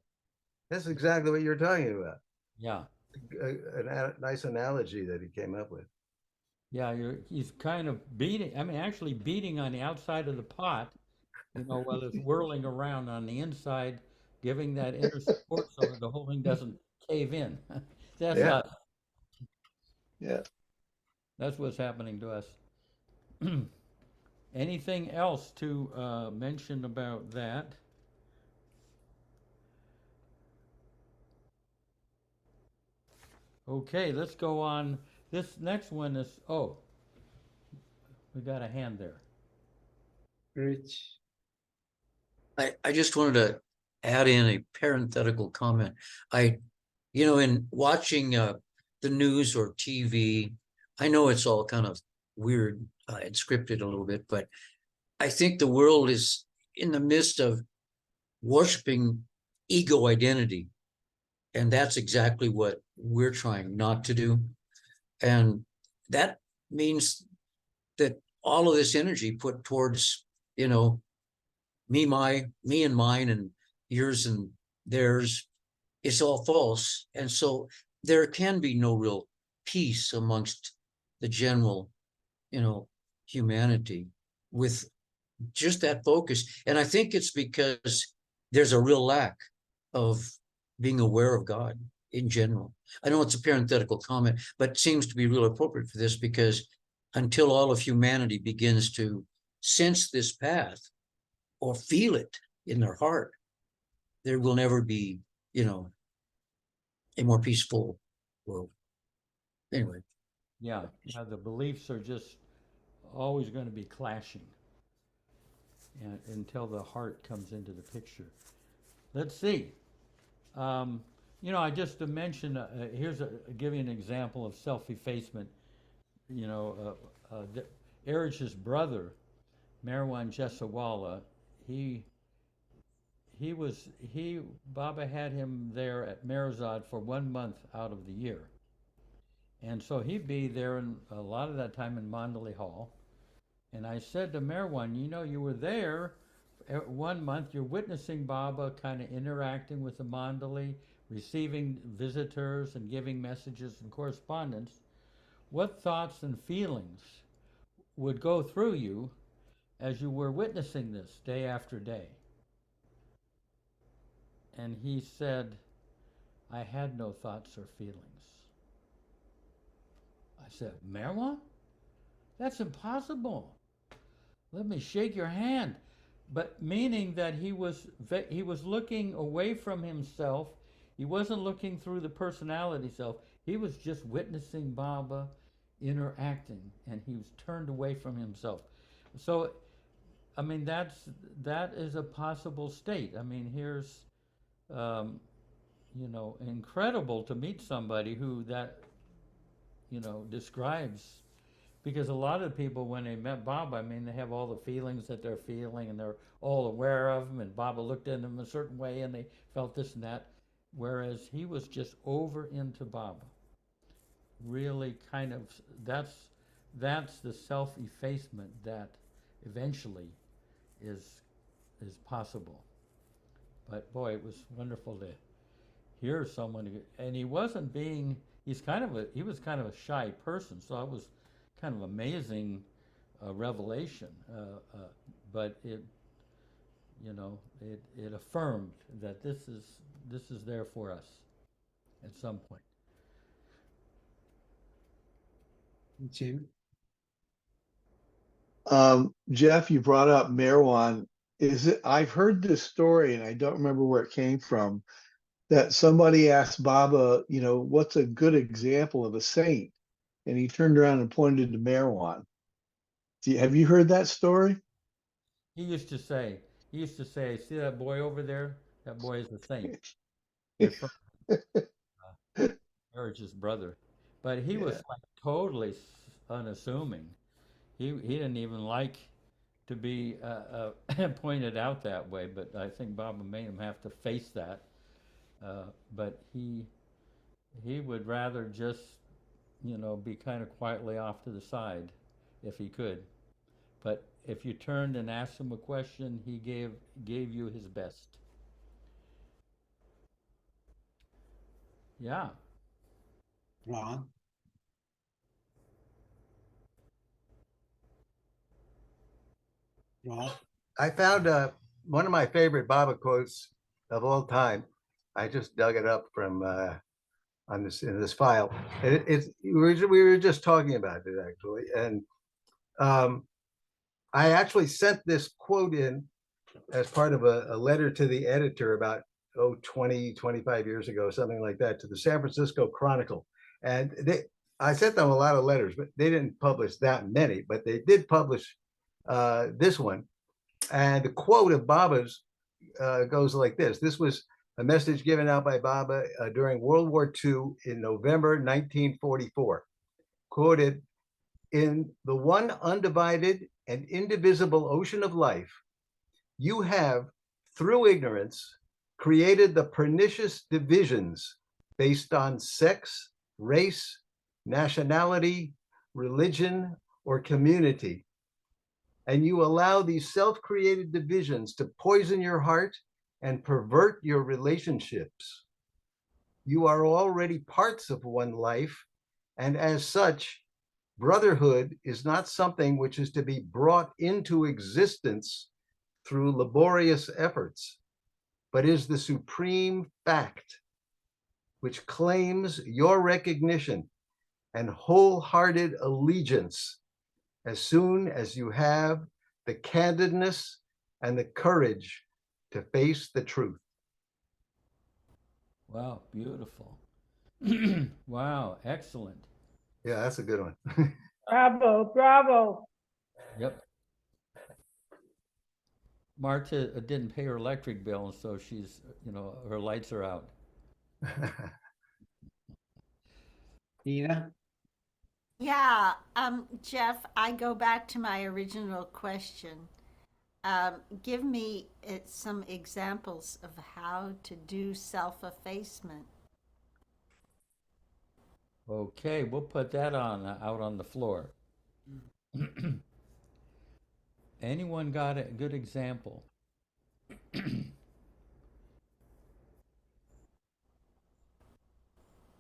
That's exactly what you're talking about. Yeah. A nice analogy that he came up with. Yeah, he's kind of beating, I mean, actually beating on the outside of the pot, you know, while it's whirling around on the inside, giving that inner support so that the whole thing doesn't cave in. That's Yeah. Yeah. That's what's happening to us. Anything else to mention about that? Okay, let's go on. This next one is, oh, we got a hand there. Rich. I just wanted to add in a parenthetical comment. In watching the news or TV, I know it's all kind of weird and scripted a little bit, but I think the world is in the midst of worshiping ego identity. And that's exactly what we're trying not to do. And that means that all of this energy put towards, me and mine and yours and theirs, it's all false. And so there can be no real peace amongst the general, humanity with just that focus. And I think it's because there's a real lack of being aware of God in general. I know it's a parenthetical comment, but seems to be real appropriate for this, because until all of humanity begins to sense this path or feel it in their heart, there will never be, a more peaceful world. Anyway. Yeah, the beliefs are just always going to be clashing until the heart comes into the picture. Let's see. I just to mention, give you an example of self-effacement. Erich's brother, Marwan Jesawala, Baba had him there at Merzad for 1 month out of the year. And so he'd be there in a lot of that time in Mandalay Hall. And I said to Marwan, you were there 1 month, you're witnessing Baba kind of interacting with the Mandalay, receiving visitors and giving messages and correspondence. What thoughts and feelings would go through you as you were witnessing this day after day? And he said, I had no thoughts or feelings. I said, Marwan, that's impossible. Let me shake your hand. But meaning that he was looking away from himself. He wasn't looking through the personality self. He was just witnessing Baba interacting, and he was turned away from himself. So, I mean, that is a possible state. I mean, here's, incredible to meet somebody who that, describes. Because a lot of people, when they met Baba, I mean, they have all the feelings that they're feeling, and they're all aware of them, and Baba looked at them a certain way, and they felt this and that. Whereas he was just over into Baba. Really kind of, that's the self-effacement that eventually is possible. But boy, it was wonderful to hear someone, and he was kind of a shy person, so I was kind of amazing revelation, but it affirmed that this is there for us at some point. Jim. Jeff, you brought up Marwan. I've heard this story and I don't remember where it came from, that somebody asked Baba, what's a good example of a saint? And he turned around and pointed to Marwan. Have you heard that story? He used to say, see that boy over there? That boy is a saint. Marriage's brother. But he was like totally unassuming. He didn't even like to be pointed out that way, but I think Baba made him have to face that. But he would rather just, you know, be kind of quietly off to the side if he could. But if you turned and asked him a question, he gave you his best. Yeah. Ron. Ron. I found one of my favorite Baba quotes of all time. I just dug it up from on this in this file. It's we were just talking about it actually, and I actually sent this quote in as part of a letter to the editor about 25 years ago, something like that, to the San Francisco Chronicle, and I sent them a lot of letters, but they didn't publish that many, but they did publish this one. And the quote of Baba's goes like this. This was a message given out by Baba during World War II in November 1944. Quoted, "In the one undivided and indivisible ocean of life, you have, through ignorance, created the pernicious divisions based on sex, race, nationality, religion, or community. And you allow these self-created divisions to poison your heart and pervert your relationships. You are already parts of one life, and as such, brotherhood is not something which is to be brought into existence through laborious efforts, but is the supreme fact which claims your recognition and wholehearted allegiance as soon as you have the candidness and the courage to face the truth." Wow, beautiful. Wow, excellent. Yeah, that's a good one. Bravo, bravo. Yep. Marta didn't pay her electric bill, and so she's, you know, her lights are out. Nina. Yeah, Jeff, I go back to my original question. Give me some examples of how to do self-effacement. Okay, we'll put that on out on the floor. Anyone got a good example?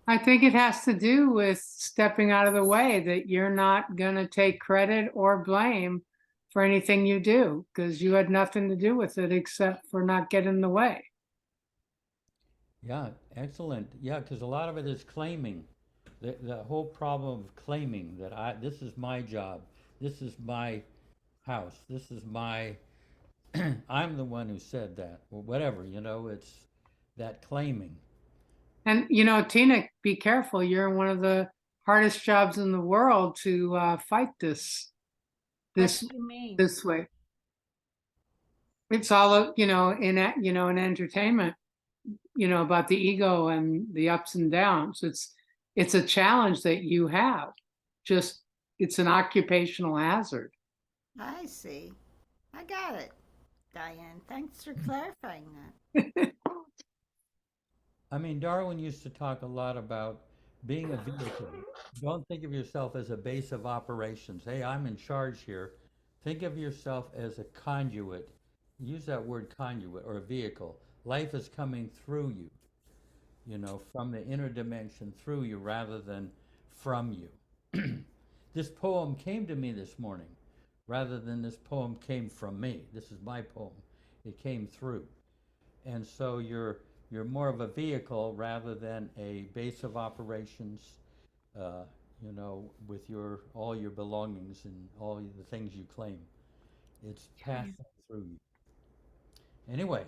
I think it has to do with stepping out of the way, that you're not going to take credit or blame for anything you do because you had nothing to do with it except for not getting in the way. Yeah, excellent. Yeah, because a lot of it is claiming. The whole problem of claiming that this is my job, this is my house, this is my I'm the one who said that, or whatever, you know, it's that claiming. And, you know, Tina, be careful. You're in one of the hardest jobs in the world to fight this What do you mean? this way. It's all, you know, in entertainment, you know, about the ego and the ups and downs. It's a challenge that you have. Just, it's an occupational hazard. I see. I got it, Diane. Thanks for clarifying that. I mean, Darwin used to talk a lot about being a vehicle. Don't think of yourself as a base of operations. Hey, I'm in charge here. Think of yourself as a conduit. Use that word conduit or a vehicle. Life is coming through you, you know, from the inner dimension through you rather than from you. This poem came to me this morning rather than this poem came from me. This is my poem. It came through. And so you're more of a vehicle rather than a base of operations, you know, with all your belongings and all the things you claim. It's passing through you. Anyway.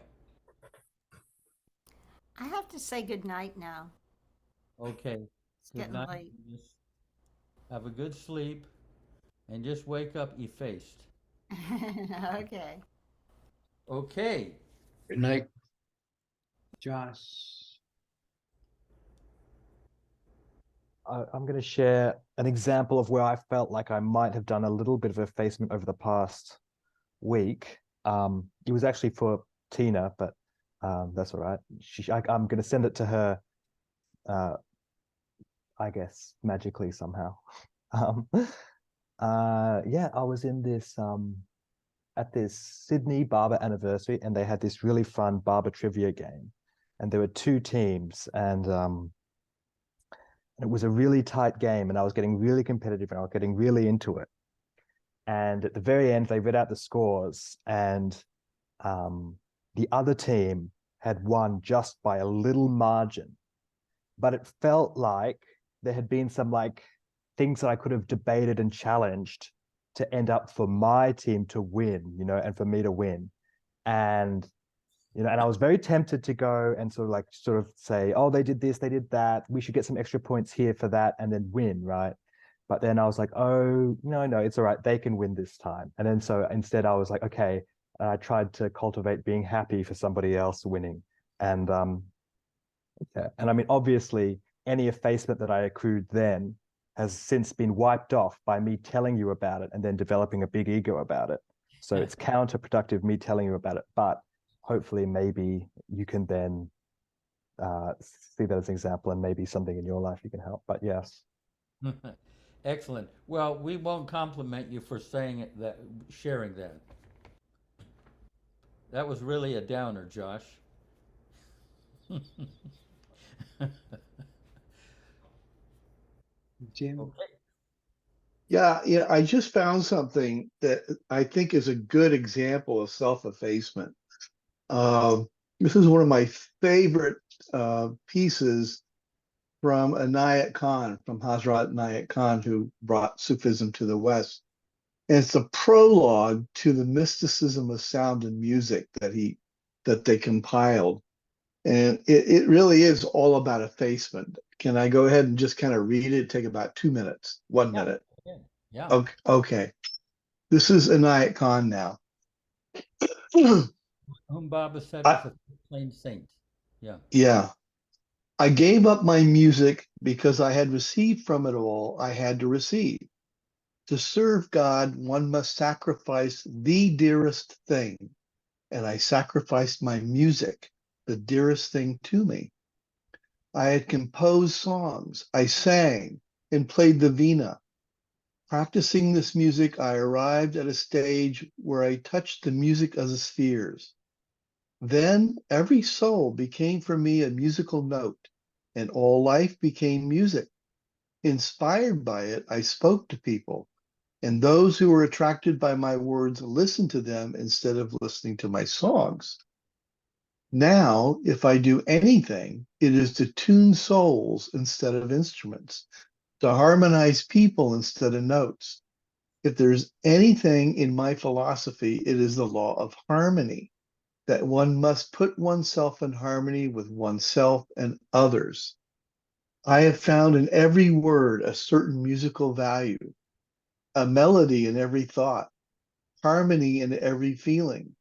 I have to say good night now. Okay. It's Good getting night. late. Just have a good sleep and just wake up effaced. Okay. Okay. Good night. Josh. I'm going to share an example of where I felt like I might have done a little bit of effacement over the past week. It was actually for Tina, but that's all right. I'm going to send it to her, I guess, magically somehow. Yeah, I was in this at this Sydney Barber anniversary, and they had this really fun barber trivia game, and there were two teams, and it was a really tight game, and I was getting really competitive, and I was getting really into it. And at the very end, they read out the scores, and the other team had won just by a little margin. But it felt like there had been some like things that I could have debated and challenged to end up for my team to win, and for me to win. And and I was very tempted to go and sort of say, oh, they did this, they did that, we should get some extra points here for that, and then win, right? But then I was like, oh, no, it's all right, they can win this time. And then so instead I was like, okay, I tried to cultivate being happy for somebody else winning. And yeah. And I mean, obviously, any effacement that I accrued then has since been wiped off by me telling you about it and then developing a big ego about it. So it's counterproductive me telling you about it, but hopefully maybe you can then see that as an example, and maybe something in your life you can help. But yes. Excellent. Well, we won't compliment you for saying it, sharing that. That was really a downer, Josh. Jim? Okay. Yeah, I just found something that I think is a good example of self-effacement. This is one of my favorite pieces from Inayat Khan, from Hazrat Inayat Khan, who brought Sufism to the West. And it's a prologue to the mysticism of sound and music that they compiled. And it really is all about effacement. Can I go ahead and just kind of read it? Take about 2 minutes, 1 minute. Yeah. Okay. This is Inayat Khan now. Whom Baba said was a plain saint. Yeah. Yeah. I gave up my music because I had received from it all I had to receive. To serve God, one must sacrifice the dearest thing. And I sacrificed my music, the dearest thing to me. I had composed songs, I sang and played the veena. Practicing this music, I arrived at a stage where I touched the music of the spheres. Then every soul became for me a musical note, and all life became music. Inspired by it, I spoke to people, and those who were attracted by my words listened to them instead of listening to my songs. Now, if I do anything, it is to tune souls instead of instruments, to harmonize people instead of notes. If there's anything in my philosophy, it is the law of harmony, that one must put oneself in harmony with oneself and others. I have found in every word a certain musical value, a melody in every thought, harmony in every feeling,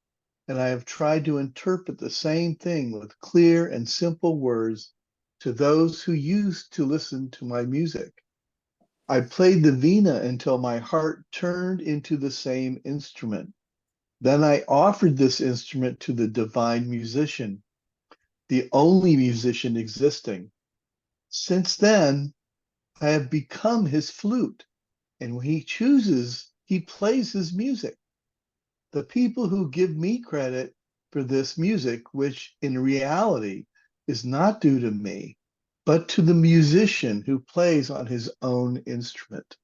and I have tried to interpret the same thing with clear and simple words to those who used to listen to my music. I played the veena until my heart turned into the same instrument. Then I offered this instrument to the divine musician, the only musician existing. Since then, I have become his flute, and when he chooses, he plays his music. The people who give me credit for this music, which in reality is not due to me, but to the musician who plays on his own instrument.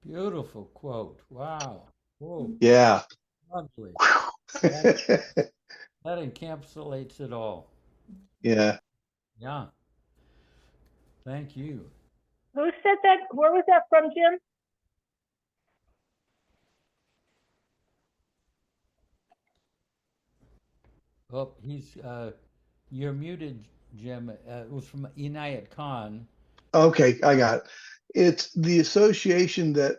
Beautiful quote. Wow. Whoa. Yeah. Lovely. That encapsulates it all. Yeah. Yeah. Thank you. Who said that? Where was that from, Jim? Oh, you're muted, Jim. It was from Inayat Khan. Okay, I got it. It's the association that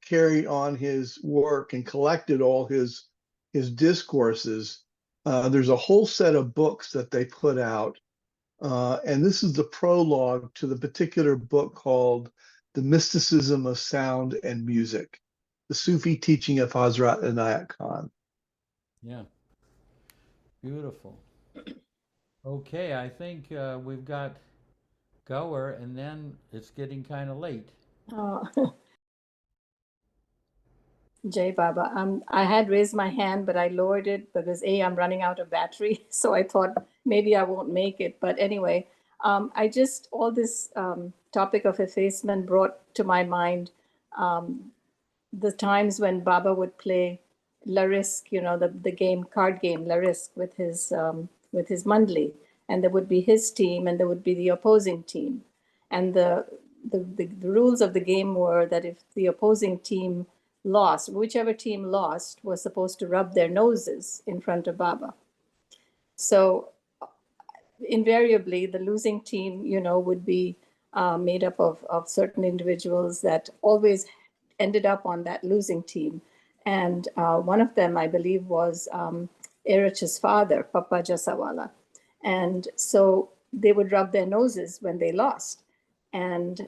carried on his work and collected all his discourses. There's a whole set of books that they put out, and this is the prologue to the particular book called "The Mysticism of Sound and Music." the Sufi teaching of Hazrat Inayat Khan. Yeah. Beautiful. Okay, I think we've got Goer, and then it's getting kind of late. Oh. Jai Baba, I had raised my hand, but I lowered it because I'm running out of battery. So I thought maybe I won't make it. But anyway, all this topic of effacement brought to my mind the times when Baba would play La Risque, the card game La Risque with his Mandli, and there would be his team and there would be the opposing team, and the rules of the game were that if the opposing team lost, whichever team lost was supposed to rub their noses in front of Baba. So invariably, the losing team, would be made up of certain individuals that always ended up on that losing team. And one of them, I believe, was Erich's father, Papa Jasawala. And so they would rub their noses when they lost. And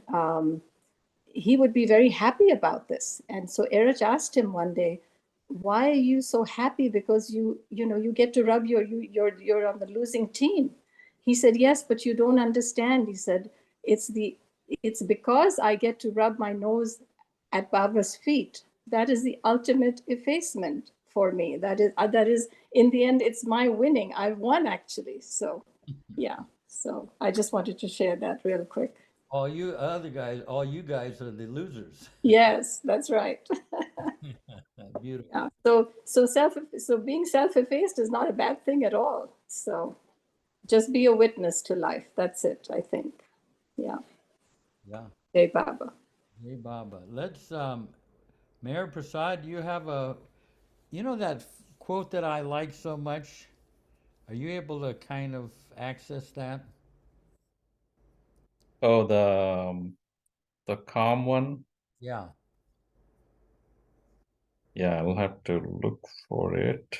he would be very happy about this. And so Erich asked him one day, why are you so happy? Because you get to rub you're on the losing team. He said, yes, but you don't understand. He said, it's because I get to rub my nose at Baba's feet. That is the ultimate effacement for me. That is in the end, it's my winning. I've won actually. So yeah. So I just wanted to share that real quick. All you guys are the losers. Yes, that's right. Beautiful. Yeah. So being self-effaced is not a bad thing at all. So just be a witness to life. That's it, I think. Yeah. Yeah. Hey, Baba. Hey, Baba. Let's, Mayor Prasad, do you have that quote that I like so much? Are you able to kind of access that? Oh, the calm one. Yeah. Yeah, I'll have to look for it.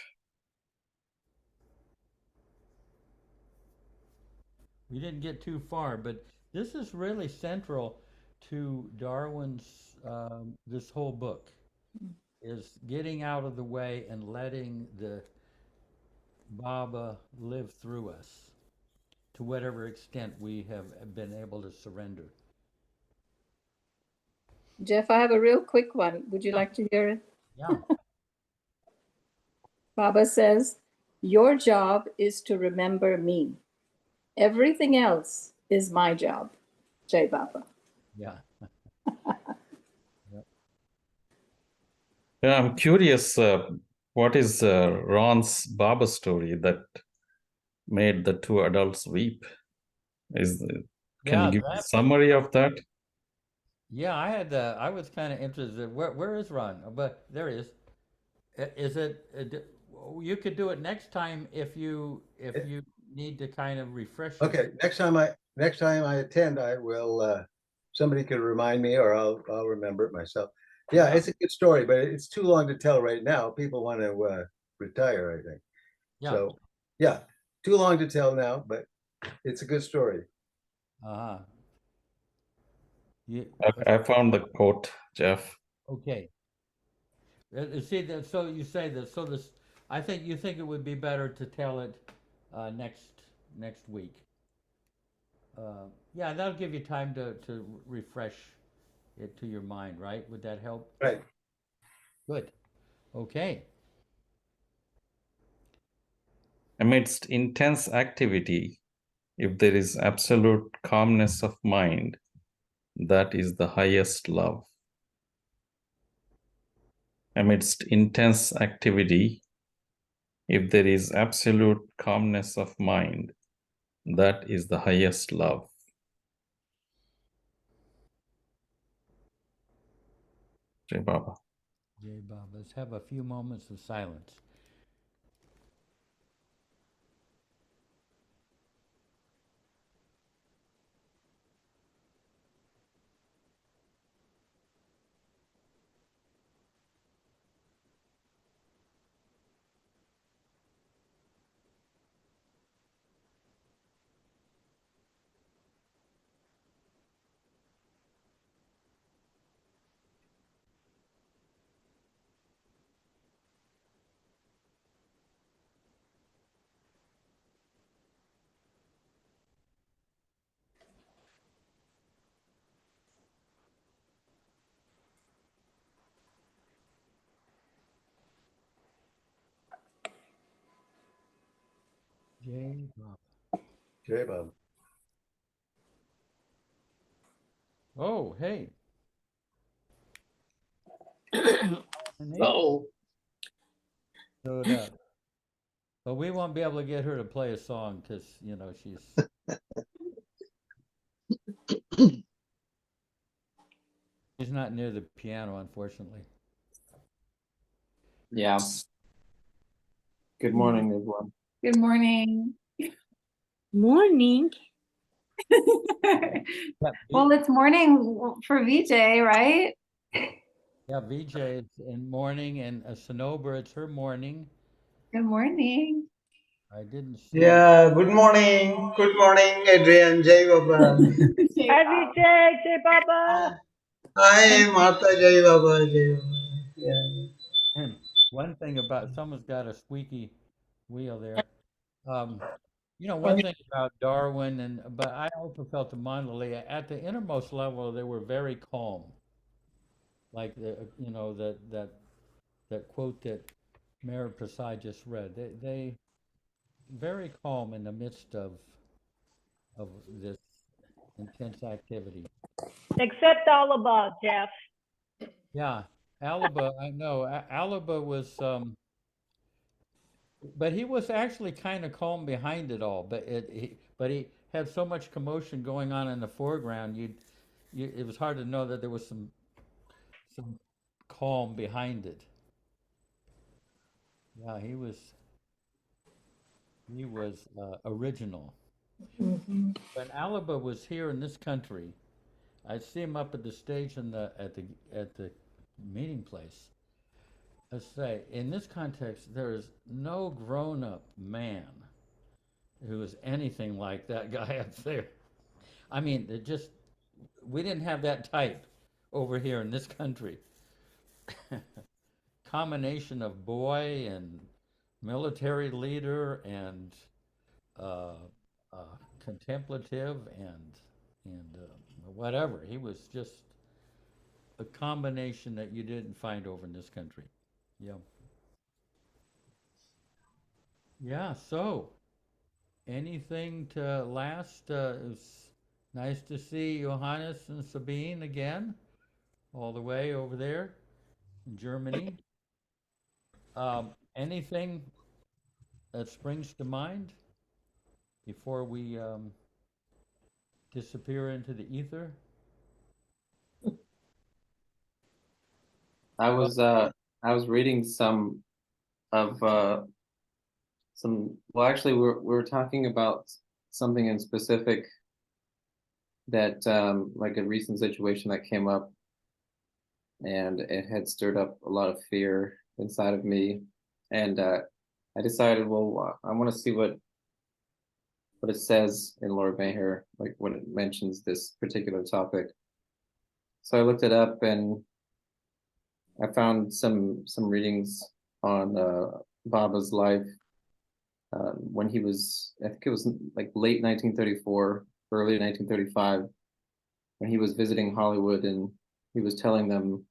We didn't get too far, but this is really central to Darwin's this whole book is getting out of the way and letting the Baba live through us to whatever extent we have been able to surrender. Jeff, I have a real quick one. Would you like to hear it? Yeah. Baba says, your job is to remember me. Everything else is my job. Jai Baba. Yeah. Yeah, I'm curious, what is Ron's Baba story that made the two adults weep? Can you give a summary of that? Yeah, I was kind of interested. Where is Ron? But there he is. Is it? You could do it next time if you need to kind of refresh. Okay, next time I attend, I will. Somebody could remind me, or I'll remember it myself. Yeah, it's a good story, but it's too long to tell right now. People want to retire, I think. Yeah. So, yeah, too long to tell now, but it's a good story. Uh-huh. I found the quote, Jeff. Okay. See that? So you say that. So this, I think you think it would be better to tell it next week. Yeah, that'll give you time to refresh it to your mind, right? Would that help? Right. Good. Okay. Amidst intense activity, if there is absolute calmness of mind, that is the highest love. Amidst intense activity, if there is absolute calmness of mind, that is the highest love. Jai Baba. Jai Baba. Let's have a few moments of silence. Jay Bob. Jay Bob. Oh, hey. Oh, Showed up. But we won't be able to get her to play a song because, you know, she's not near the piano, unfortunately. Yeah. Good morning, everyone. Good morning. Morning. Well, it's morning for VJ, right? Yeah, VJ is in morning, and Sonober, it's her morning. Good morning. I didn't see. Yeah, good morning. Good morning, Adrian. Jai Baba. Happy day, Jay Baba. Hi, Martha. Jai Baba. Jai Baba. Yeah. And one thing about someone's got a squeaky wheel there. You know, one thing about Darwin, but I also felt the Mondelez at the innermost level, they were very calm. Like you know, that quote that Mayor Prasad just read. They very calm in the midst of this intense activity. Except all above, Jeff. Yeah, Alaba, I know. Alaba was, but he was actually kind of calm behind it all. But he had so much commotion going on in the foreground. It was hard to know that there was some calm behind it. Yeah, he was original. Mm-hmm. When Alaba was here in this country, I'd see him up at the stage at the meeting place. Let's say in this context, there is no grown-up man who is anything like that guy up there. I mean, we didn't have that type over here in this country. Combination of boy and military leader and uh, contemplative and whatever. He was just a combination that you didn't find over in this country. Yeah. Yeah. So, anything to last? It's nice to see Johannes and Sabine again, all the way over there in Germany. Anything that springs to mind before we disappear into the ether? I was reading some of well, actually we're talking about something in specific that like a recent situation that came up, and it had stirred up a lot of fear inside of me, and I decided, well, I want to see what it says in Lord Mayher, like when it mentions this particular topic. So I looked it up and I found some readings on Baba's life when he was, I think it was like late 1934, early 1935, when he was visiting Hollywood, and he was telling them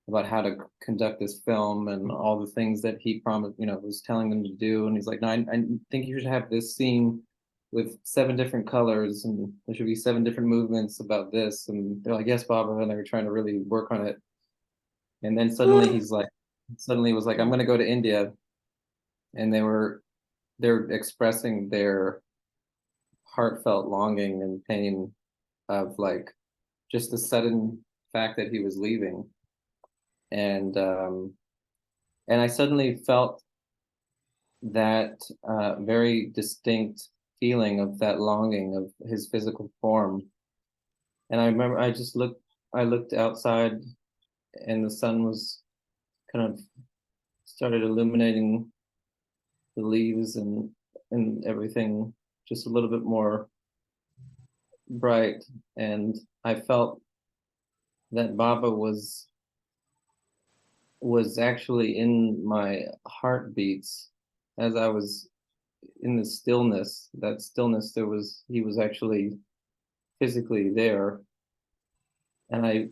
about how to conduct this film and all the things that he promised, was telling them to do. And he's like, no, I think you should have this scene with 7 different colors, and there should be 7 different movements about this. And they're like, yes, Baba. And they were trying to really work on it. And then suddenly he was like, I'm going to go to India. And they're expressing their heartfelt longing and pain of like just the sudden fact that he was leaving. And I suddenly felt that very distinct feeling of that longing of his physical form. And I remember I looked outside, and the sun was kind of started illuminating the leaves and everything just a little bit more bright. And I felt that Baba was actually in my heartbeats as I was in the stillness. That stillness, he was actually physically there. And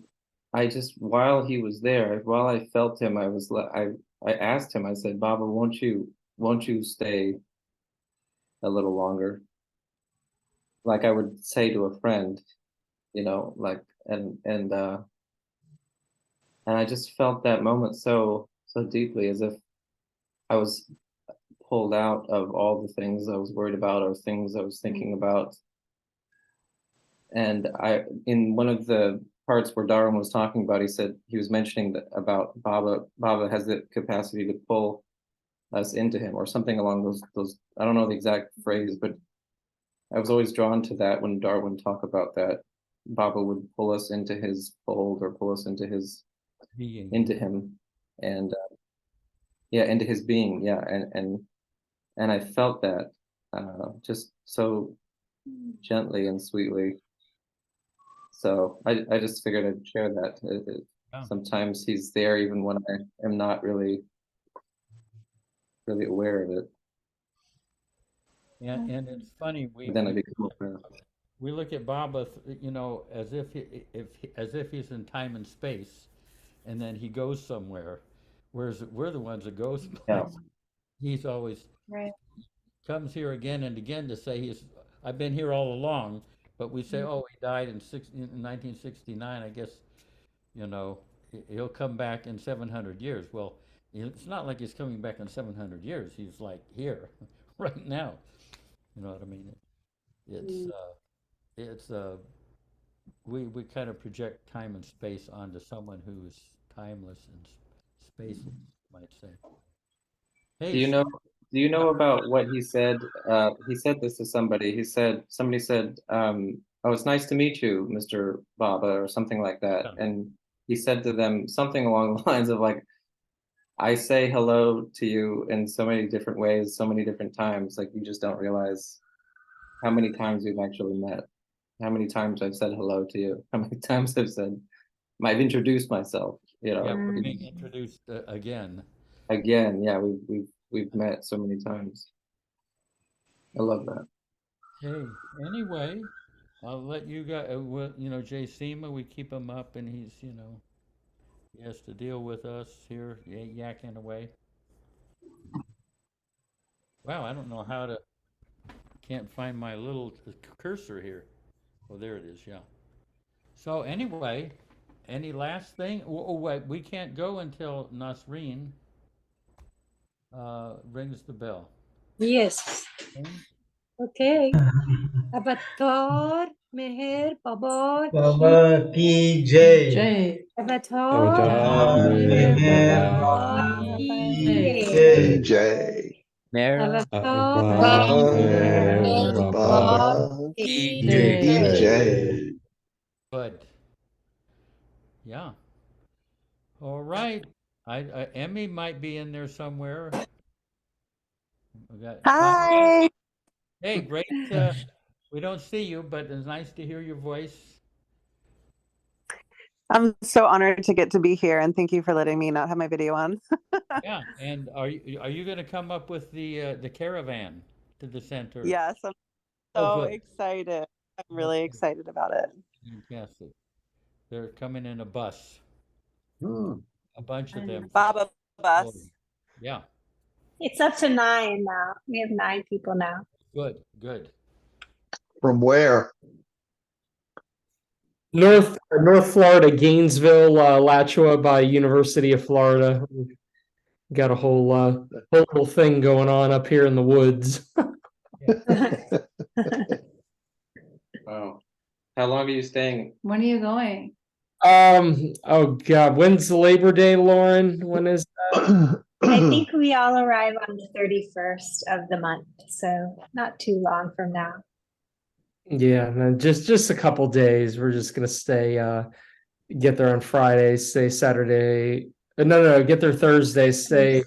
I just, while he was there, while I felt him, I asked him, I said, Baba, won't you stay a little longer. Like I would say to a friend, you know, like and I just felt that moment so deeply, as if I was pulled out of all the things I was worried about or things I was thinking about. And in one of the parts where Darwin was talking about, he was mentioning that about Baba has the capacity to pull us into him, or something along those. I don't know the exact phrase, but I was always drawn to that when Darwin talked about that. Baba would pull us into his fold, or pull us into into him, and into his being, and I felt that just so gently and sweetly. So I just figured I'd share that. Sometimes he's there even when I am not really aware of it. And it's funny, Then I become aware. we look at Baba, you know, as if he's in time and space, and then he goes somewhere, whereas we're the ones that goes. Yeah. He's always comes here again and again to say I've been here all along, but we say, oh, he died in 1969. I guess, you know, he'll come back in 700 years. Well, it's not like he's coming back in 700 years. He's like here, right now. You know what I mean? We kind of project time and space onto someone who's timeless and spaceless, you might say. Hey, Do you know about what he said? He said this to somebody. Somebody said, "Oh, it's nice to meet you, Mr. Baba," or something like that. And he said to them something along the lines of like, "I say hello to you in so many different ways, so many different times. Like you just don't realize how many times we've actually met, how many times I've said hello to you, how many times I've introduced myself. You know, we're being introduced again. Again, yeah, we've met so many times. I love that. Hey, anyway, I'll let you guys, you know, Jay Sema, we keep him up, and he's, you know, he has to deal with us here, yakking away. Wow, I don't know how to, can't find my little cursor here. Oh, there it is, yeah. So anyway, any last thing? Oh, wait, we can't go until Nasreen rings the bell. Yes. Okay. Avatar Meher Baba Baba ki jai. Avatar Meher Baba ki Hey, jai. Jay. Avatar Meher Baba ki jai. Jay. Good. Yeah. All right. Emmy might be in there somewhere. Hi. Hey, great. We don't see you, but it's nice to hear your voice. I'm so honored to get to be here, and thank you for letting me not have my video on. Yeah, and are you going to come up with the caravan to the center? Yes, I'm so excited. I'm really excited about it. Fantastic. They're coming in a bus. A bunch of them. Baba bus. Yeah. It's up to 9 now. We have 9 people now. Good, good. From where? North Florida, Gainesville, Alachua by University of Florida. We've got a whole little thing going on up here in the woods. Wow. How long are you staying? When are you going? Oh God, when's Labor Day, Lauren? When is that? I think we all arrive on the 31st of the month, so not too long from now. Yeah, man, just a couple days. We're just gonna stay, get there on Friday, stay Saturday. No, get there Thursday, stay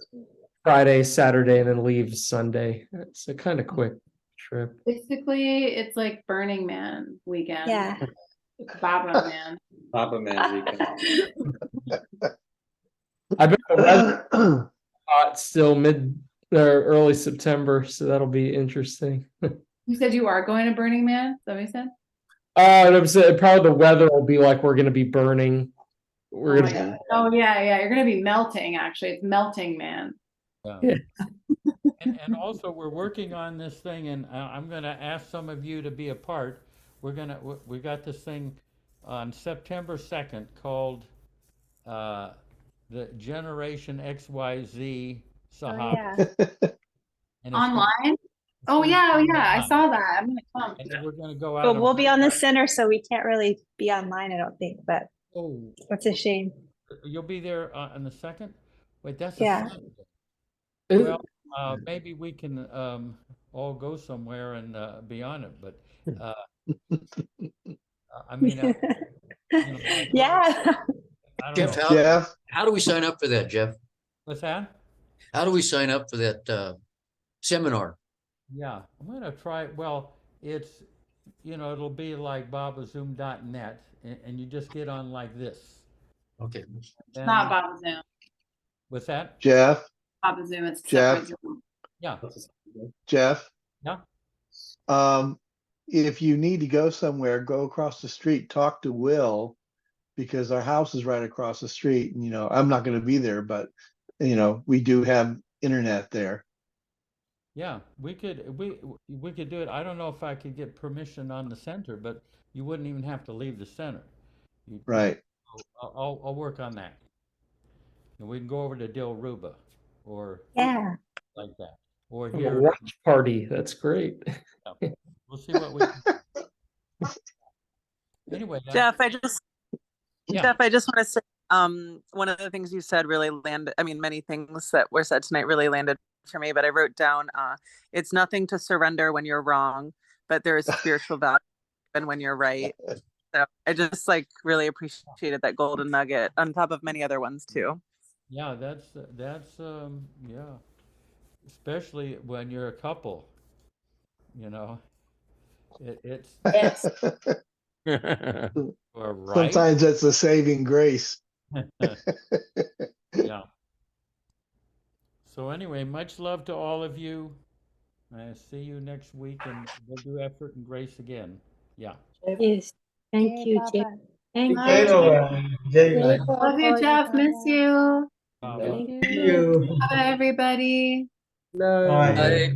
Friday, Saturday, and then leave Sunday. It's a kind of quick trip. Basically, it's like Burning Man weekend. Yeah. Baba Man. Baba Man weekend. I bet the weather hot still mid or early September, so that'll be interesting. You said you are going to Burning Man? Is that what you said? It was probably the weather will be like we're gonna be burning. We're gonna. Oh yeah, you're gonna be melting. Actually, it's Melting Man. Yeah. And also, we're working on this thing, and I'm going to ask some of you to be a part. We got this thing on September 2nd called the Generation XYZ Sahaba. Yeah. And Online? Oh yeah, I saw that. I'm gonna come. And we're going to go out. But and we'll be on the center, so we can't really be online, I don't think, but Oh, that's a shame. you'll be there on the 2nd? Wait, that's Yeah. a Saturday. Well, maybe we can all go somewhere and be on it, but I mean, Yeah. I don't Jeff, know. how do we sign up for that, Jeff? What's that? How do we sign up for that seminar? Yeah, I'm gonna try. Well, it's it'll be like babazoom.net, and you just get on like this. Okay. It's not Baba Zoom. What's that? Jeff, Baba Zoom, it's Jeff? separate Zoom. Yeah. Jeff, Yeah. if you need to go somewhere, go across the street, talk to Will, because our house is right across the street. And, I'm not going to be there, but, we do have internet there. Yeah, we could do it. I don't know if I could get permission on the center, but you wouldn't even have to leave the center. Right. I'll work on that. And we can go over to Dilruba or Yeah. like that. Or A here. watch party. That's great. Yeah. We'll see what we can do. Anyway, Jeff, I just want to say, one of the things you said really landed. I mean, many things that were said tonight really landed for me, but I wrote down, it's nothing to surrender when you're wrong, but there is spiritual value even when you're right. So I just really appreciated that golden nugget on top of many other ones too. Yeah, that's yeah. Especially when you're a couple, it's Yes. or right. Sometimes that's a saving grace. Yeah. So anyway, much love to all of you. I see you next week, and we'll do effort and grace again. Yeah. Yes. Thank you, Jeff. Thank you. Love you, Jeff. Miss you. Thank you. Bye, everybody. Bye.